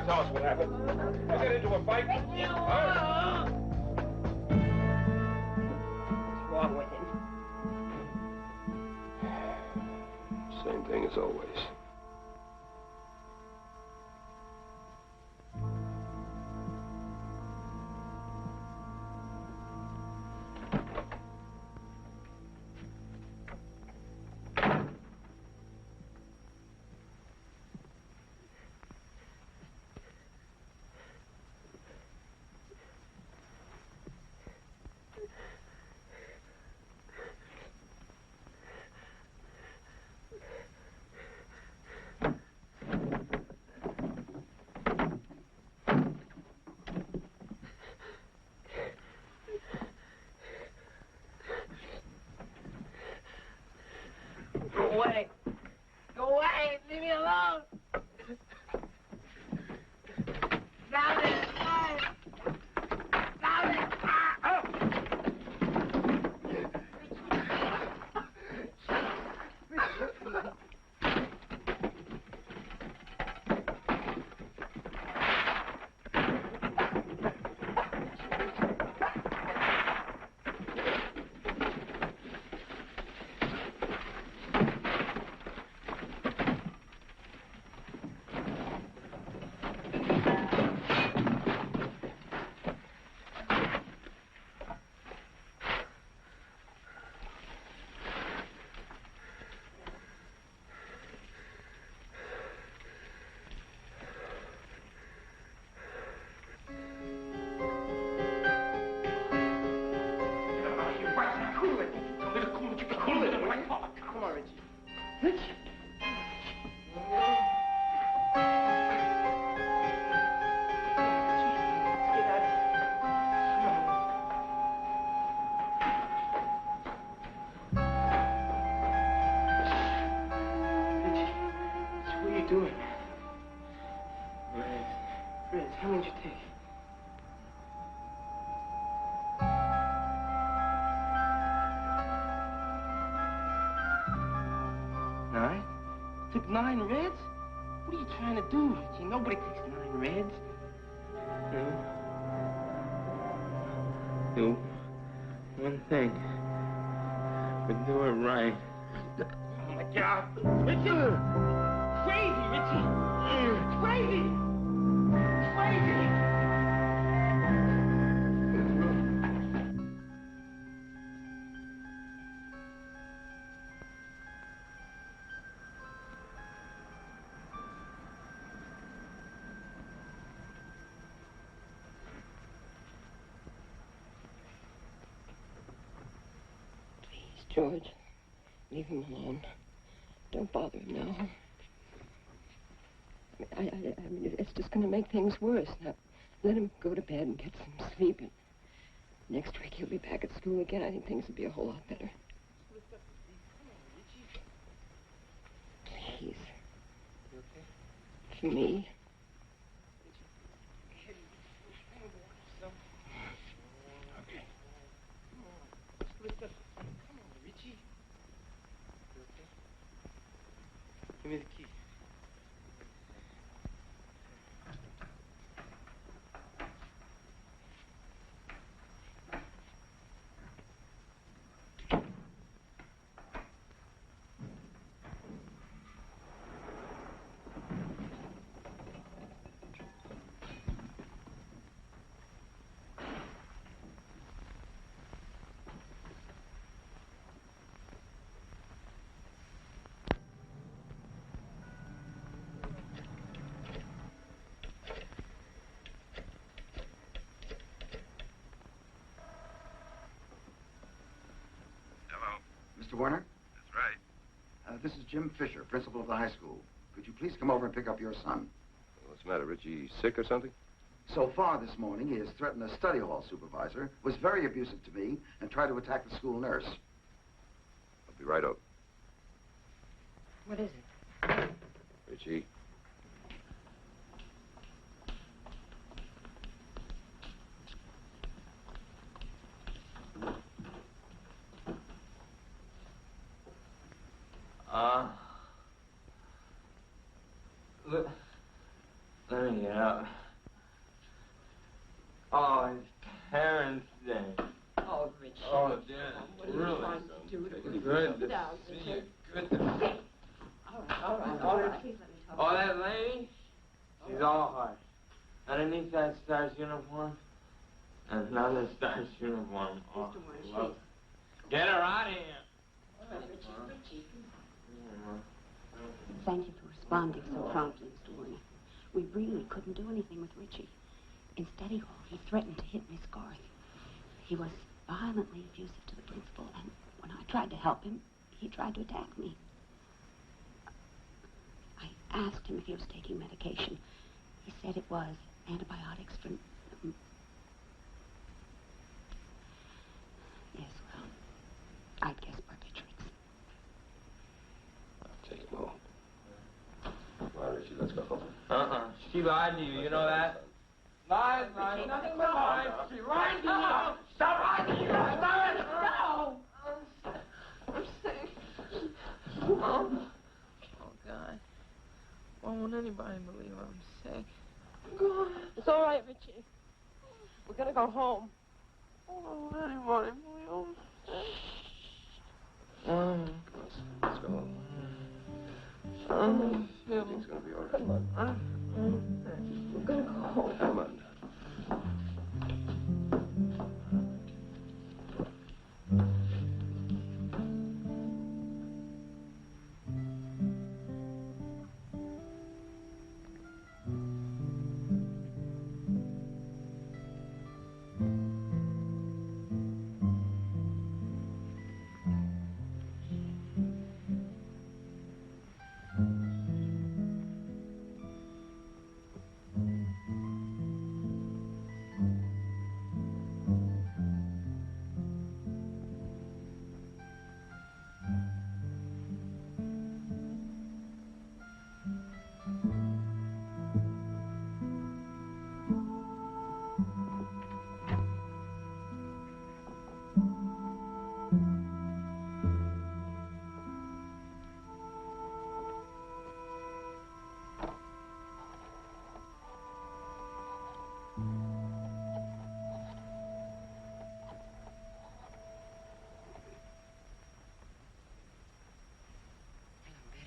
Tell us what happened. You get into a fight? Huh? What's wrong with him? Same thing as always. Go away. Go away. Leave me alone. Stop it. Stop it. Took 9 reds? What are you trying to do, Richie? Nobody takes 9 reds. Do one thing, but do it right. Oh my God, Richie! Crazy, Richie! Crazy! Crazy! George, leave him alone. Don't bother him now. I mean, it's just going to make things worse. Now, let him go to bed and get some sleep. And next week he'll be back at school again. I think things will be a whole lot better. Please. You okay? For me. Okay. Richie? You okay? Give me the key. Mr. Werner? That's right. This is Jim Fisher, principal of the high school. Could you please come over and pick up your son? What's the matter, Richie? Sick or something? So far this morning, he has threatened a study hall supervisor, was very abusive to me, and tried to attack the school nurse. I'll be right over. What is it? Richie? Let me get up. Oh, it's Parents' Day. Oh, Richie. Oh, yeah. What are you trying to do? Good Sit down, to see Richie. you. Good to see you. All right. Please let me talk. Oh, that lady? She's all heart. Underneath that Stars uniform, and another Stars uniform. Oh, Mr. love it. Get her out of here. All right, Richie. Thank you for responding so promptly, Mr. Werner. We really couldn't do anything with Richie. In study hall, he threatened to hit Miss Garth. He was violently abusive to the principal, and when I tried to help him, he tried to attack me. I asked him if he was taking medication. He said it was antibiotics for... Yes, well, I'd guess barbiturates. I'll take him home. Come on, Richie, let's go home. She lied to you, you know that? Lies, nothing but lies. She lied to you. Stop lying to you. No! I'm sick. Oh, God. Why won't anybody believe I'm sick? God. It's all right, Richie. We're going to go home. Oh, won't anybody believe I'm sick? Let's go home. Everything's gonna be all right. Come on. We're going to go home. Come on.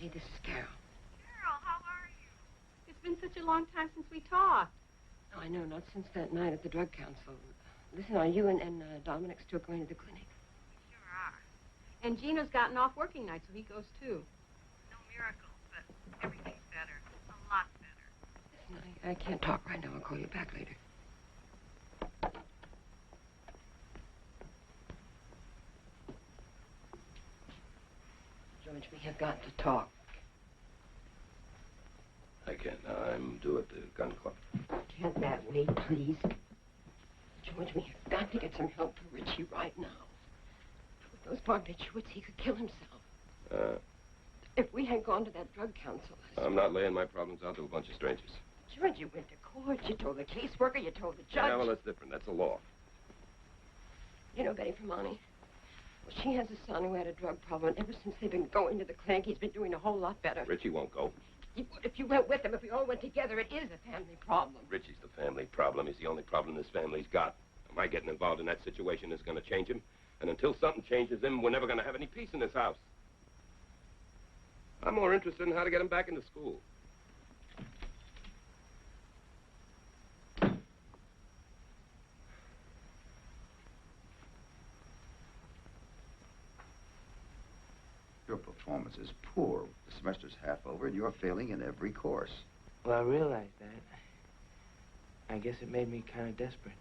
Hey, this is Carol. Carol, how are you? It's been such a long time since we talked. Oh, I know, not since that night at the drug council. Listen, are you and Dominic still going to the clinic? We sure are. And Gino's gotten off working nights, so he goes too. No miracle, but everything's better. A lot better. Listen, I can't talk right now. I'll call you back later. George, we have got to talk. I can't now. I'm due at the gun club. Can't that wait, please? George, we have got to get some help for Richie right now. With those barbiturates, he could kill himself. If we had gone to that drug council... I'm not laying my problems out to a bunch of strangers. George, you went to court. You told the caseworker. You told the judge. Yeah, well, that's different. That's the law. You know Betty Fermani? Well, she has a son who had a drug problem, and ever since they've been going to the clinic, he's been doing a whole lot better. Richie won't go. He would if you went with him. If we all went together, it is a family problem. Richie's the family problem. He's the only problem this family's got. My getting involved in that situation is going to change him. And until something changes him, we're never going to have any peace in this house. I'm more interested in how to get him back into school. Your performance is poor. The semester's half over, and you're failing in every course. Well, I realized that. I guess it made me kind of desperate.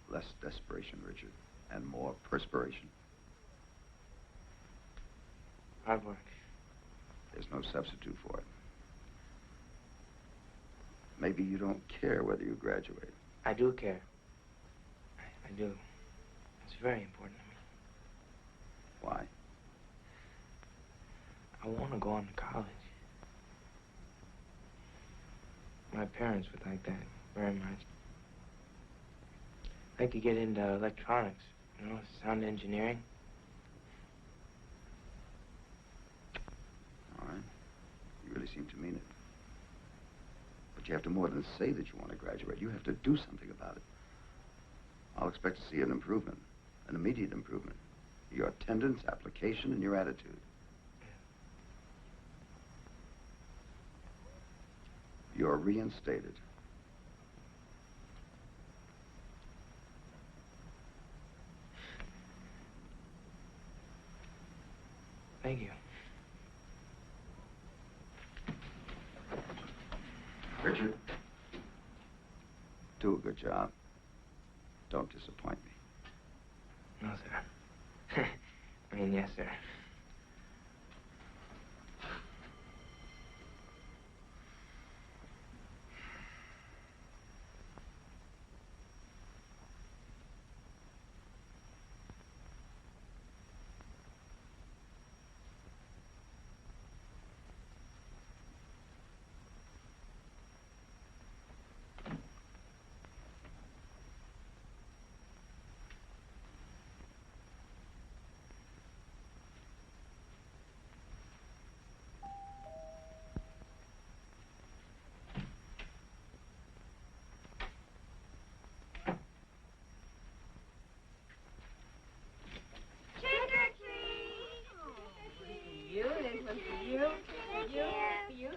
Less desperation, Richard, and more perspiration. Hard work. There's no substitute for it. Maybe you don't care whether you graduate. I do care. I do. It's very important to me. Why? I want to go on to college. My parents would like that very much. I could get into electronics, you know, sound engineering. All right. You really seem to mean it. But you have to more than say that you want to graduate. You have to do something about it. I'll expect to see an improvement, an immediate improvement. Your attendance, application, and your attitude. You're reinstated. Thank you. Richard, do a good job. Don't disappoint me. No, sir. I mean, yes, sir.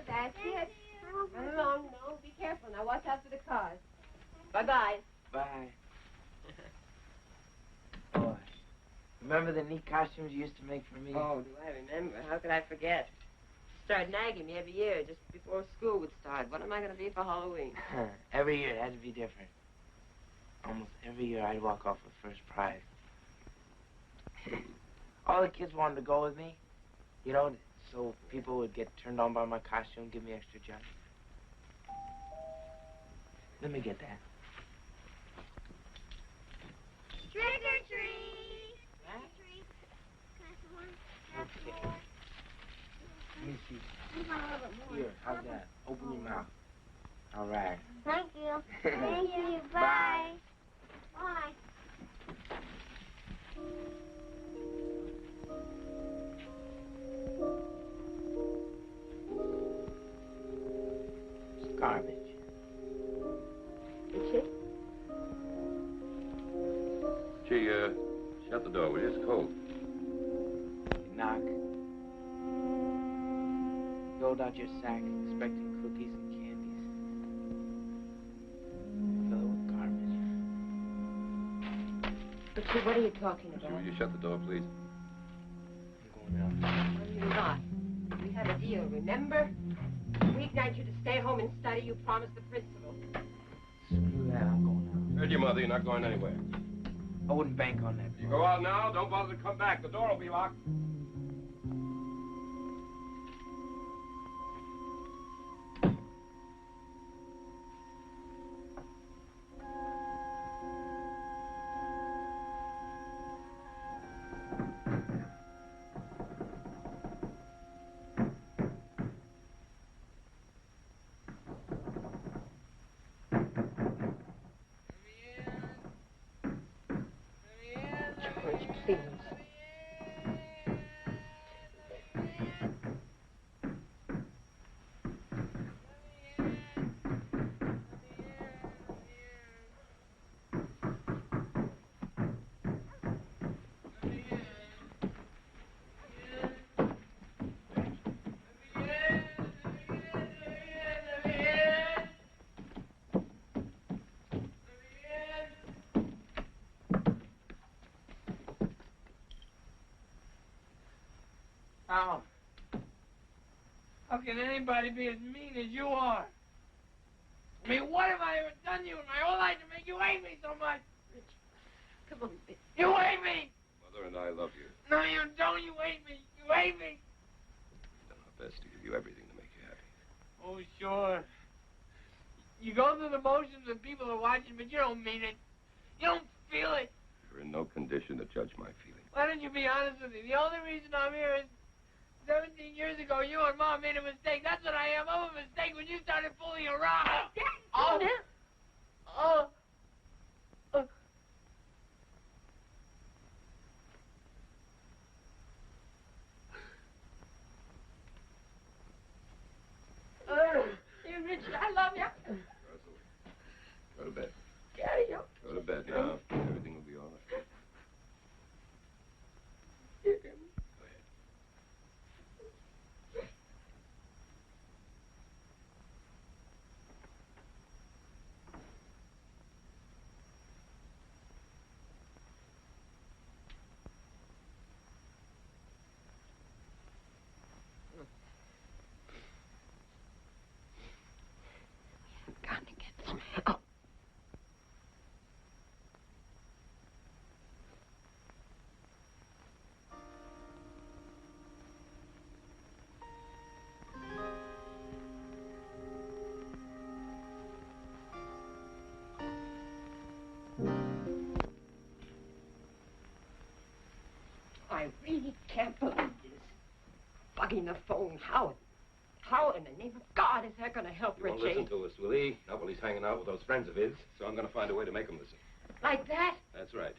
That's it. Run along, no. Be careful. Now watch out for the cars. Bye-bye. Bye. Boy, remember the neat costumes you used to make for me? Oh, do I remember? How could I forget? Start nagging me every year just before school would start. What am I going to be for Halloween? Every year it had to be different. Almost every year I'd walk off with first prize. All the kids wanted to go with me, you know, so people would get turned on by my costume, give me extra junk. Let me get that. Trick or treat! Huh? Trick or treat. Can I have one? Okay. Let me see. Here, how's that? Open your mouth. All right. Thank you. Thank you. Bye. Bye. It's garbage. Richie? Gee, shut the door, will you? It's cold. You knock. Go rolled out your sack expecting cookies and candies. Fill it with garbage. Richie, what are you talking about? Will you shut the door, please? I'm going out. No, you're not. We had a deal, remember? Weeknight you to stay home and study. You promised the principal. Screw that, I'm going out. Heard your mother, you're not going anywhere. I wouldn't bank on that. You go out now, don't bother to come back. The door will be locked. George, please. How can anybody be as mean as you are? I mean, what have I ever done to you in my whole life to make you hate me so much? Richie, come on, baby. You hate me! Mother and I love you. No, you don't. You hate me. You hate me. We've done our best to give you everything to make you happy. Oh, sure. You go through the motions when people are watching, but you don't mean it. You don't feel it. You're in no condition to judge my feelings. Why don't you be honest with me? The only reason I'm here is 17 years ago, you and Mom made a mistake. That's what I am. I'm a mistake when you started fooling around. Oh, Hey, Richie, I love you. Go to bed. Daddy, you. Go to bed now. Everything will be all right. Got to get some help. I really can't believe this. Bugging the phone. How in the name of God is that going to help He won't Richie? listen to us, will he? Not while he's hanging out with those friends of his. So I'm going to find a way to make him listen. Like that? That's right.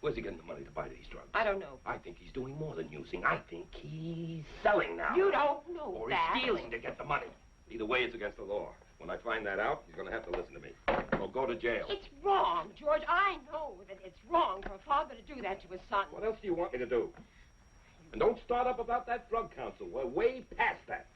Where's he getting the money to buy these drugs? I don't know. I think he's doing more than using. I think he's selling now. You don't know Or that. he's stealing to get the money. Either way, it's against the law. When I find that out, he's going to have to listen to me. Or go to jail. It's wrong, George. I know that it's wrong for a father to do that to his son. What else do you want me to do? And don't start up about that drug council. We're way past that.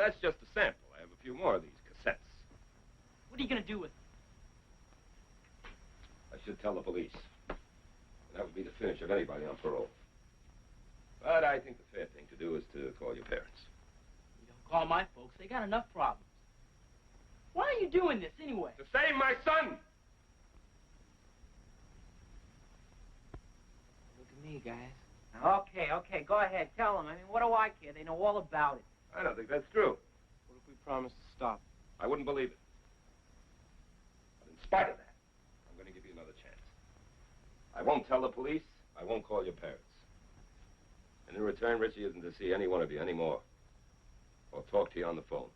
that's just a sample. I have a few more of these cassettes. What are you going to do with it? I should tell the police. That would be the finish of anybody on parole. But I think the fair thing to do is to call your parents. You don't call my folks. They got enough problems. Why are you doing this anyway? To save my son! Look at me, guys. Okay, go ahead. Tell them. I mean, what do I care? They know all about it. I don't think that's true. What if we promise to stop? I wouldn't believe it. But in spite of that, I'm going to give you another chance. I won't tell the police. I won't call your parents. And in return, Richie isn't to see any one of you anymore. Or talk to you on the phone.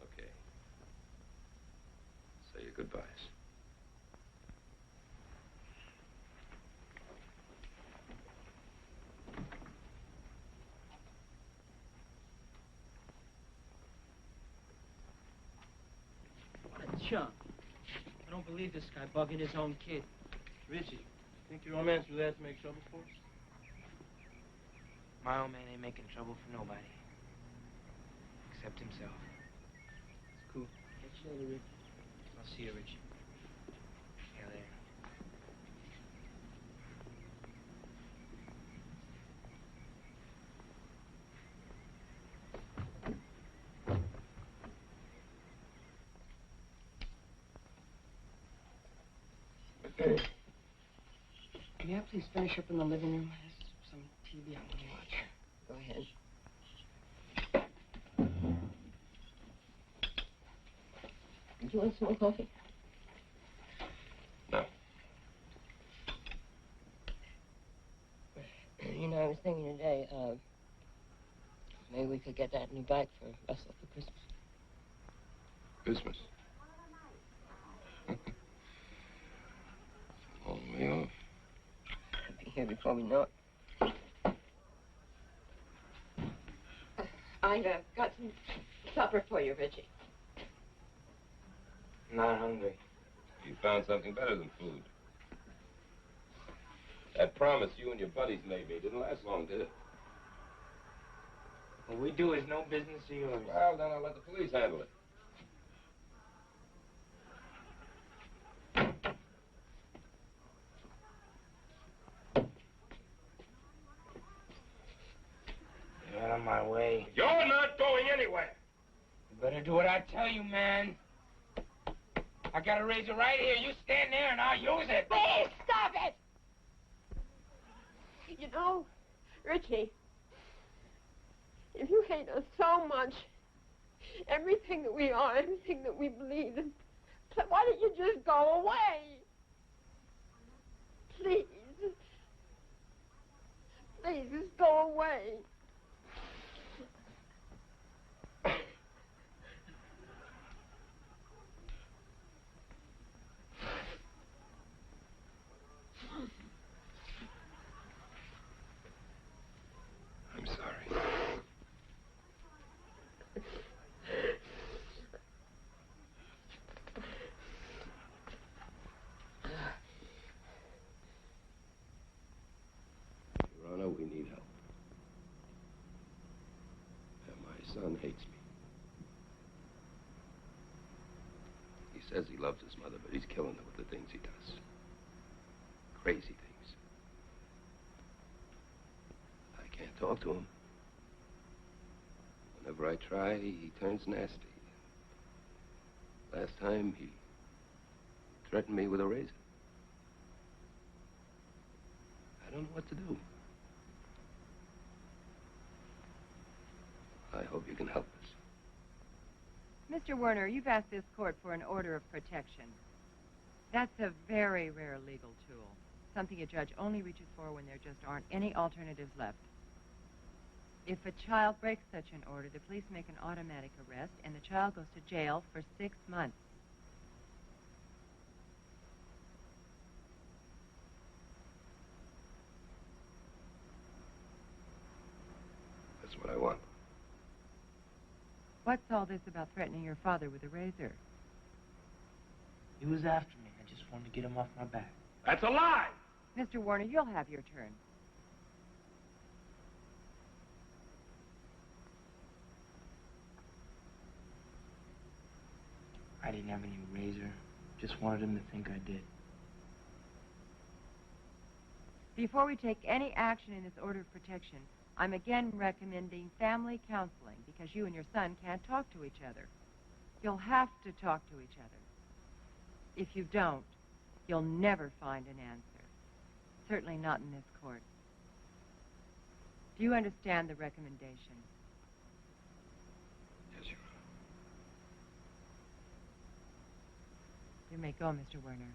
Okay. Say your goodbyes. Chunk. I don't believe this guy bugging his own kid. Richie, think your old man's really has to make trouble for us? My old man ain't making trouble for nobody. Except himself. It's cool. Catch you later, Rick. I'll see you, Richie. Yeah, later. May I please finish up in the living room? There's some TV I want to watch. Go ahead. Do you want some more coffee? No. You know, I was thinking today, maybe we could get that new bike for Russell for Christmas. Christmas? Long way off. I'll be here before we know it. I've got some supper for you, Richie. Not hungry. You found something better than food. That promise you and your buddies made me didn't last long, did it? What we do is no business of yours. Well, then I'll let the police handle it. Get out of my way. You're not going anywhere. You better do what I tell you, man. I got a razor right here. You stand there and I'll use it. Please, stop it! You know, Richie, if you hate us so much, everything that we are, everything that we believe, then why don't you just go away? Please. Please, just go away. I'm sorry. Your Honor, we need help. And my son hates me. He says he loves his mother, but he's killing her with the things he does. Crazy things. I can't talk to him. Whenever I try, he turns nasty. Last time, he threatened me with a razor. I don't know what to do. I hope you can help us. Mr. Werner, you've asked this court for an order of protection. That's a very rare legal tool. Something a judge only reaches for when there just aren't any alternatives left. If a child breaks such an order, the police make an automatic arrest, and the child goes to jail for 6 months. That's what I want. What's all this about threatening your father with a razor? He was after me. I just wanted to get him off my back. That's a lie! Mr. Werner, you'll have your turn. I didn't have any razor. Just wanted him to think I did. Before we take any action in this order of protection, I'm again recommending family counseling because you and your son can't talk to each other. You'll have to talk to each other. If you don't, you'll never find an answer. Certainly not in this court. Do you understand the recommendation? Yes, Your Honor. You may go, Mr. Werner.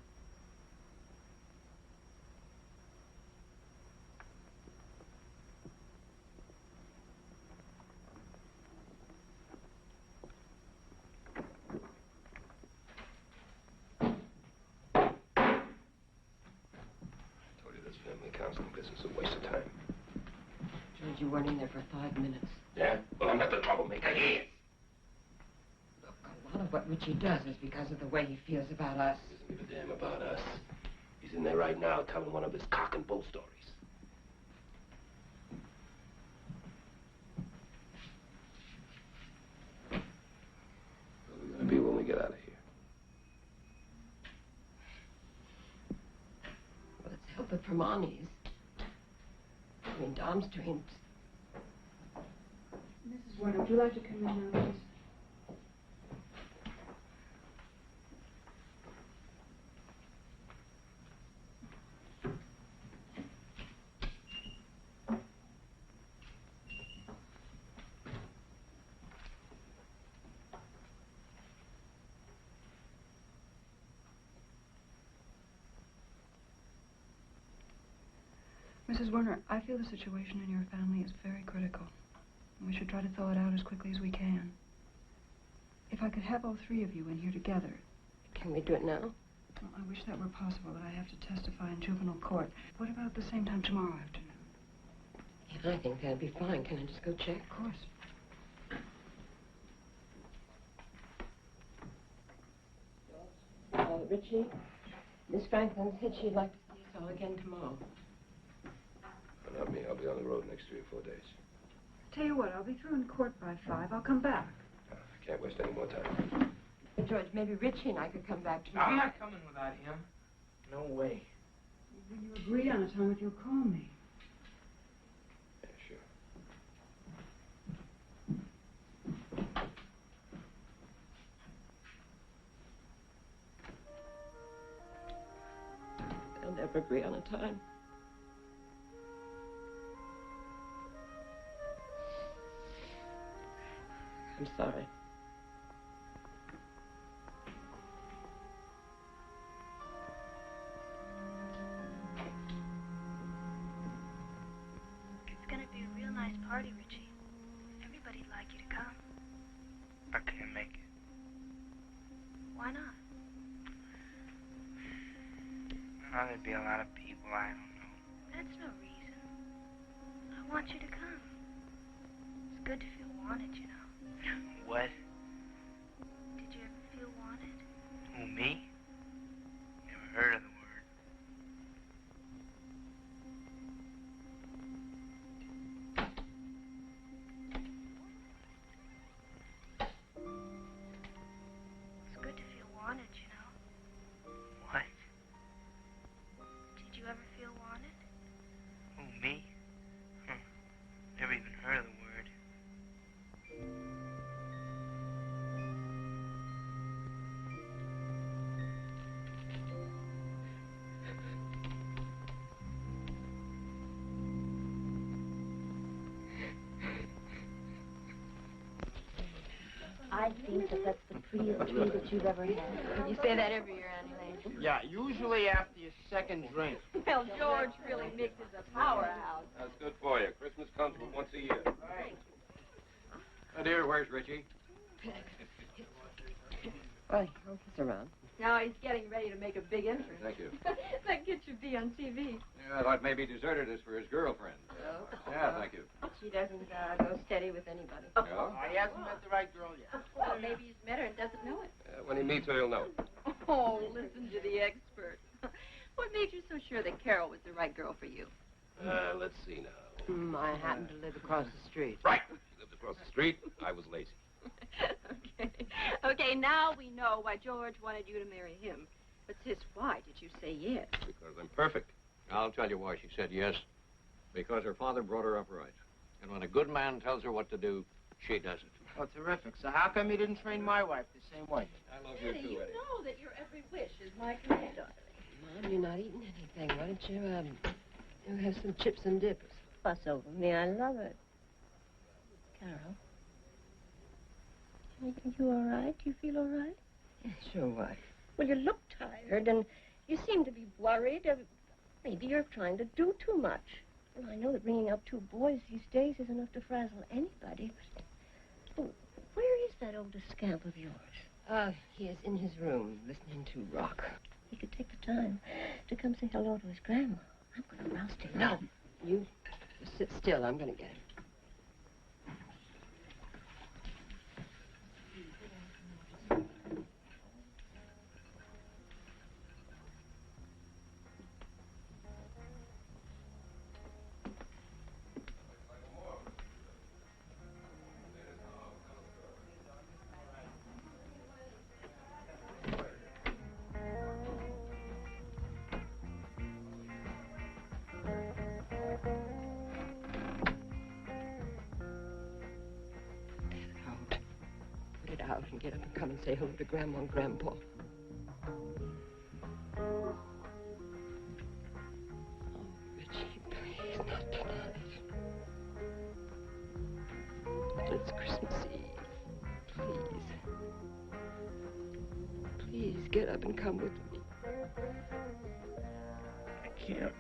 Counseling business is a waste of time. George, you weren't in there for 5 minutes. Yeah? Well, I'm not the troublemaker here. Look, a lot of what Richie does is because of the way he feels about us. He doesn't give a damn about us. He's in there right now telling one of his cock and bull stories. Where are we going to be when we get out of here? Well, it's hell but Permanis. I mean, Dom's dreams. Mrs. Werner, would you like to come in now, please? Mrs. Werner, I feel the situation in your family is very critical. And we should try to thaw it out as quickly as we can. If I could have all three of you in here together. Can we do it now? Well, I wish that were possible, but I have to testify in juvenile court. What about the same time tomorrow afternoon? Yeah, I think that'd be fine. Can I just go check? Of course. Richie, Miss Franklin said she'd like to see us all again tomorrow. Well, not me. I'll be on the road next 3 or 4 days. Tell you what, I'll be through in court by 5. I'll come back. I can't waste any more time. But George, maybe Richie and I could come back tomorrow. I'm not coming without him. No way. When you agree on a time, if you'll call me. Yeah, sure. They'll never agree on a time. I'm sorry. It's gonna be a real nice party, Richie. Everybody'd like you to come. I can't make it. Why not? Oh, there'd be a lot of people. I don't know. That's no reason. I want you to come. It's good to feel wanted, you know. What? Did you ever feel wanted? Who, me? Never heard of the word. It's good to feel wanted, you know. What? Did you ever feel wanted? Who, me? Never even heard of the word. I think that's the prettiest tree that you've ever had. You say that every year, Eileen. Yeah, usually after your second drink. Well, George really mixes a powerhouse. That's good for you. Christmas comes but once a year. Right. Oh, dear, where's Richie? Well, he hope he's around. Now he's getting ready to make a big entrance. Thank you. That kid should be on TV. Yeah, I thought maybe he deserted us for his girlfriend. Oh. Yeah, thank you. She doesn't go steady with anybody. Yeah? He hasn't met the right girl yet. Well, maybe he's met her and doesn't know it. When he meets her, he'll know. Oh, listen to the expert. What made you so sure that Carol was the right girl for you? Let's see now. I happen to live across the street. Right. She lived across the street. I was lazy. Okay, now we know why George wanted you to marry him. But, sis, why did you say yes? Because I'm perfect. I'll tell you why she said yes. Because her father brought her up right. And when a good man tells her what to do, she does it. Oh, terrific. So how come you didn't train my wife the same way? I love Eddie, you too, you Eddie. know that your every wish is my command, darling. Mom, you're not eating anything. Why don't you have some chips and dips? Fuss over me. I love it. Carol. Are you all right? Do you feel all right? Sure, what? Well, you look tired, and you seem to be worried. Maybe you're trying to do too much. Well, I know that bringing up 2 boys these days is enough to frazzle anybody. But where is that oldest scamp of yours? He is in his room, listening to rock. He could take the time to come say hello to his grandma. I'm going to roust him. No, you just sit still. I'm going to get him. Out and get up and come and say hello to Grandma and Grandpa. Oh, Richie, please, not tonight. It's Christmas Eve. Please. Please get up and come with me. I can't.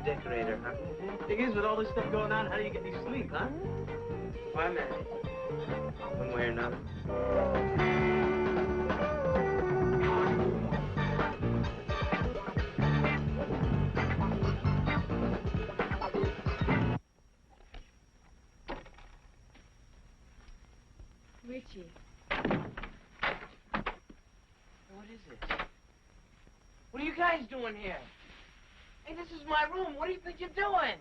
Decorator, huh? Thing is, with all this stuff going on, how do you get any sleep, huh? Why, man? One way or another. Richie. What is this? What are you guys doing here? Hey, this is my room. What do you think you're doing?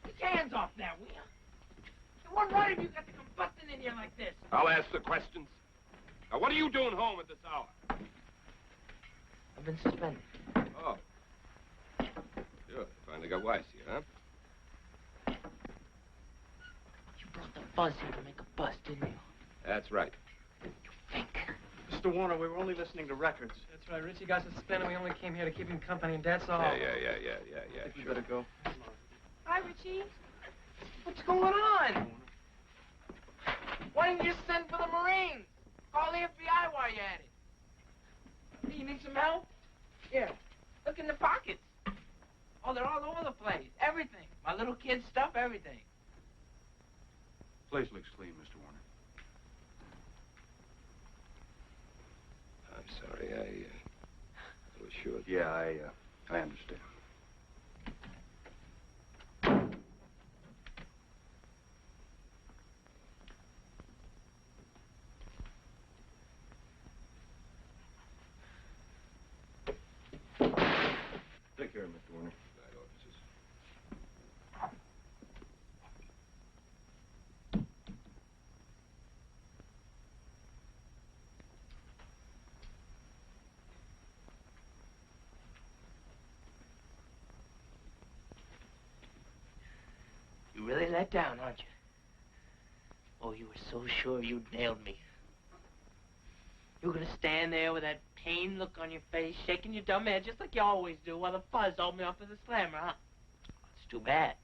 Get your hands off that, will you? What right have you got to come busting in here like this? I'll ask the questions. Now, what are you doing home at this hour? I've been suspended. Oh. Sure. Finally got wise here, huh? You brought the buzz here to make a bust, didn't you? That's right. Mr. Warner, we were only listening to records. That's right. Richie got suspended. We only came here to keep him company, and that's all. Yeah. I think we better go. Hi, Richie. What's going on? Why didn't you send for the Marines? Call the FBI while you're at it. You need some help? Here, look in the pockets. Oh, they're all over the place. Everything. My little kid's stuff, everything. Place looks clean, Mr. Warner. I'm sorry, I was sure. Yeah, I understand. Take care, Mr. Warner. Right, officers. You really let down, aren't you? Oh, you were so sure you'd nailed me. You were gonna stand there with that pain look on your face, shaking your dumb head just like you always do while the fuzz hauled me off as a slammer, huh? It's too bad.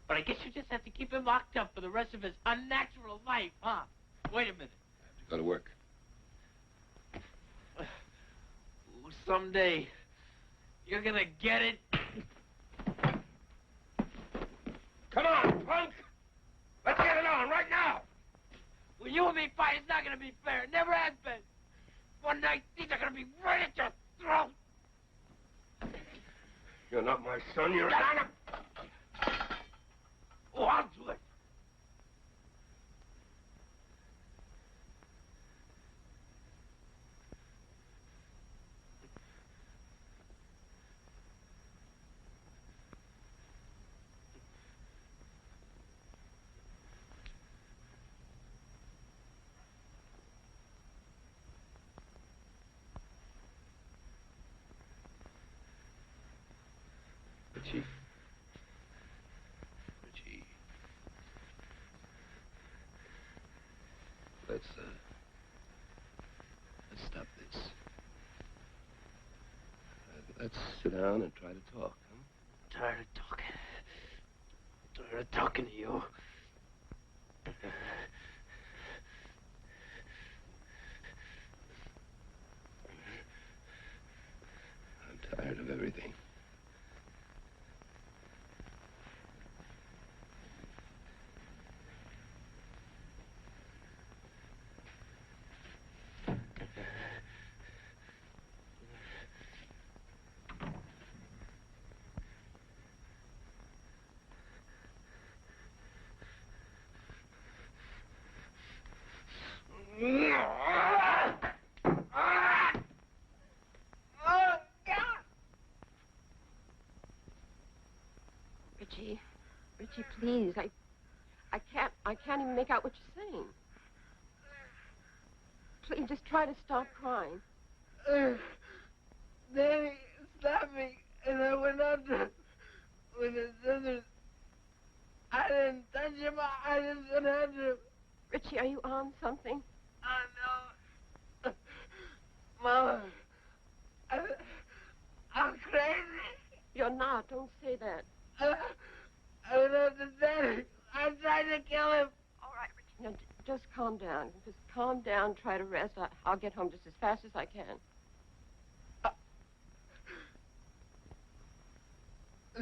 But I guess you just have to keep him locked up for the rest of his unnatural life, huh? Wait a minute. I have to go to work. Ooh, someday, you're gonna get it. Come on, punk! Let's get it on right now! When you and me fight, it's not gonna be fair. It never has been. One night, these are gonna be right at your throat. You're not my son, you're... Oh, I'll do it. Richie. Let's stop this. Let's sit down and try to talk, huh? Tired of talking. Tired of talking to you. I'm tired of everything. Richie, please. I can't even make out what you're saying. Please, just try to stop crying. Daddy stopped me, and I went up to with his scissors. I didn't touch him. I just went after him. Richie, are you on something? I know. Mama, I'm crazy. You're not. Don't say that. I went after Daddy. I tried to kill him. All right, Richie. Now, just calm down. Just calm down. Try to rest. I'll get home just as fast as I can. What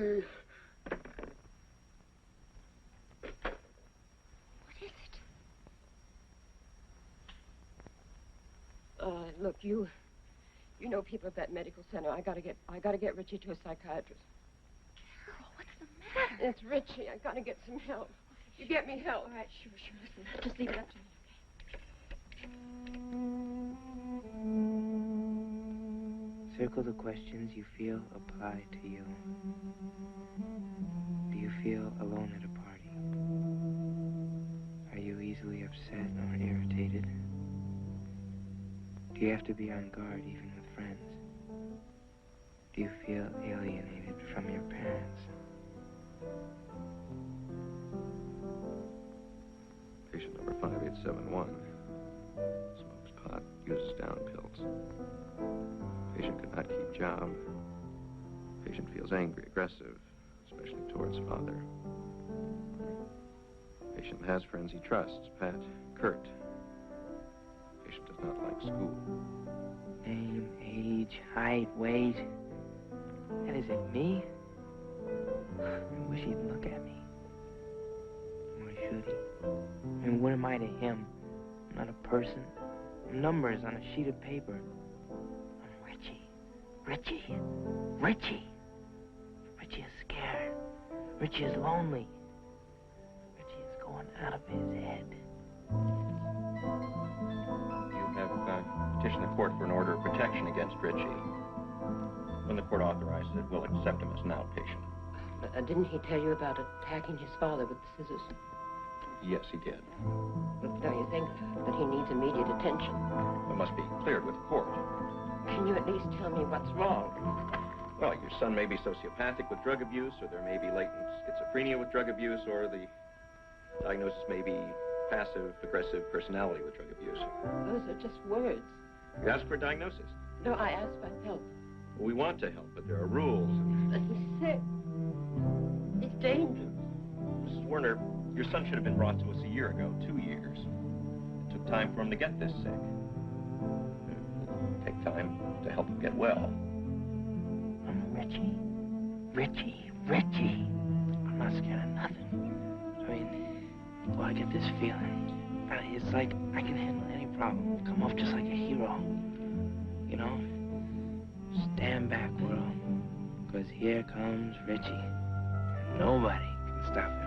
is it? Look, you know people at that medical center. I gotta get Richie to a psychiatrist. Carol, what's the matter? It's Richie. I gotta get some help. You get me help. All right, sure. Listen, just leave it up to me, Circle the questions you feel apply to you. Do you feel alone at a party? Do you have to be on guard even with friends? Do you feel alienated from your parents? Patient number 5871 smokes pot, uses down pills. Patient could not keep job. Patient feels angry, aggressive, especially towards father. Patient has friends he trusts, Pat, Kurt. Patient does not like school. Name, age, height, weight. And is it me? I wish he'd look at me. Or should he? I mean, what am I to him? I'm not a person. I'm numbers on a sheet of paper. I'm Richie. Richie. Richie. Richie is scared. Richie is lonely. Richie is going out of his head. You have petitioned the court for an order of protection against Richie. When the court authorizes it, we'll accept him as an outpatient. Didn't he tell you about attacking his father with the scissors? Yes, he did. But don't you think that he needs immediate attention? It must be cleared with the court. Can you at least tell me what's wrong? Well, your son may be sociopathic with drug abuse, or there may be latent schizophrenia with drug abuse, or the diagnosis may be passive-aggressive personality with drug abuse. Those are just words. You asked for a diagnosis. No, I asked for help. Well, we want to help, but there are rules. But he's sick. He's dangerous. Mrs. Werner, your son should have been brought to us a year ago, 2 years. It took time for him to get this sick. It'll take time to help him get well. I'm Richie. Richie. Richie. I'm not scared of nothing. I mean, well, I get this feeling. It's like I can handle any problem. Come off just like a hero. You know? Stand back, world. Because here comes Richie. And nobody can stop him.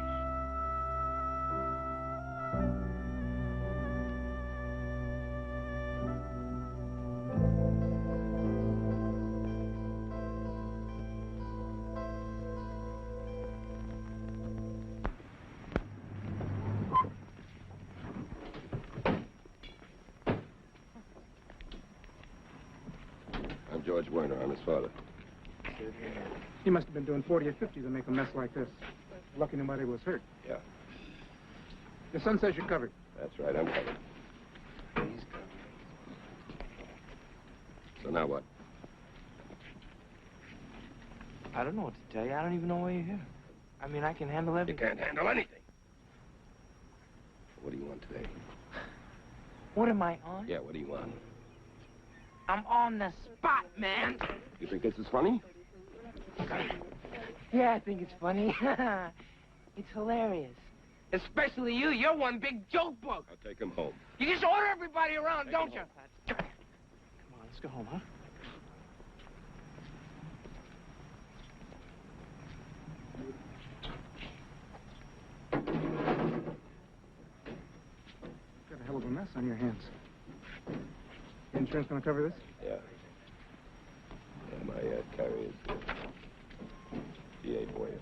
George Werner, I'm his father. He must have been doing 40 or 50 to make a mess like this. Lucky nobody was hurt. Yeah. Your son says you're covered. That's right, I'm covered. So now what? I don't know what to tell you. I don't even know why you're here. I mean, I can handle everything. You can't handle anything. What do you want today? What am I on? Yeah, what do you want? I'm on the spot, man. You think this is funny? Yeah, I think it's funny. It's hilarious. Especially you. You're one big joke book. I'll take him home. You just order everybody around, don't you? Come on, let's go home, huh? Got a hell of a mess on your hands. Insurance gonna cover this? Yeah. Yeah, my carrier is VA for you.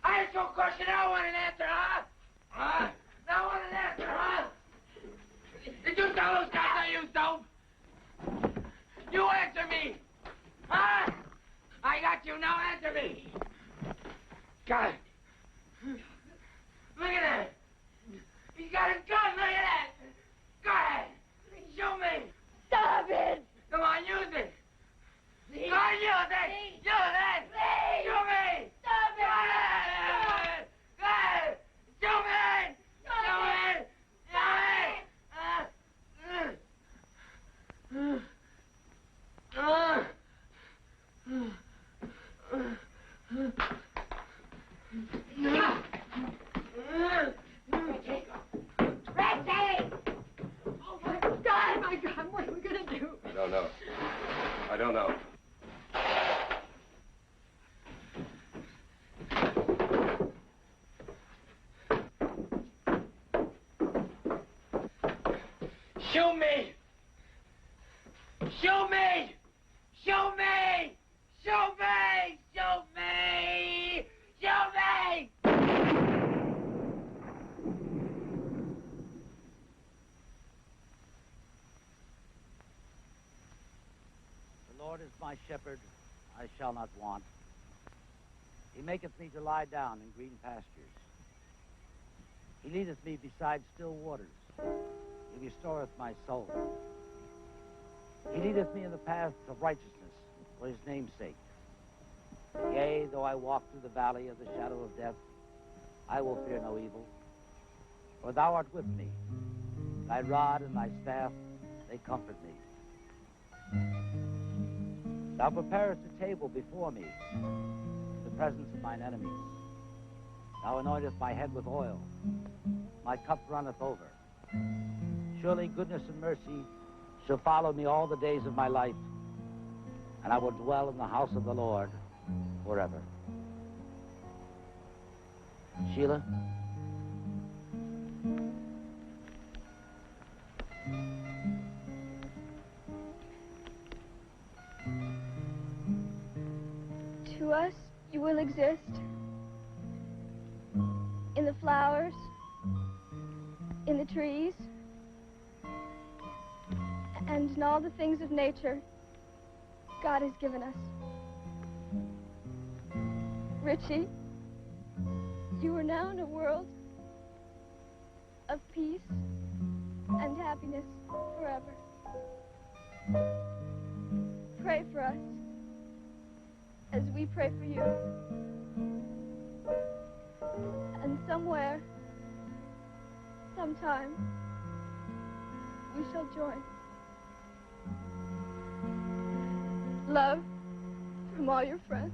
I just don't question, I want an answer, huh? answer me! God. Look at that! He's got his gun, look at that! Go ahead! Show me! Stop it! Come on, use it! Go on, use it! Use it! Please! Show me! Stop it! Go ahead! Go ahead! Show me! Show me! Richie! Oh, my God, what are we going to do? I don't know. I don't know. Show me! Show me! Show me! Show me! Show me! Show me! The Lord is my shepherd, I shall not want. He maketh me to lie down in green pastures. He leadeth me beside still waters. He restoreth my soul. He leadeth me in the paths of righteousness for his name's sake. Yea, though I walk through the valley of the shadow of death, I will fear no evil. For thou art with me. Thy rod and thy staff, they comfort me. Thou preparest a table before me in the presence of mine enemies. Thou anointest my head with oil. My cup runneth over. Surely goodness and mercy shall follow me all the days of my life, and I will dwell in the house of the Lord forever. Sheila? To us, you will exist in the flowers, in the trees, and in all the things of nature God has given us. Richie, you are now in a world of peace and happiness forever. Pray for us as we pray for you. And somewhere, sometime, we shall join. Love from all your friends.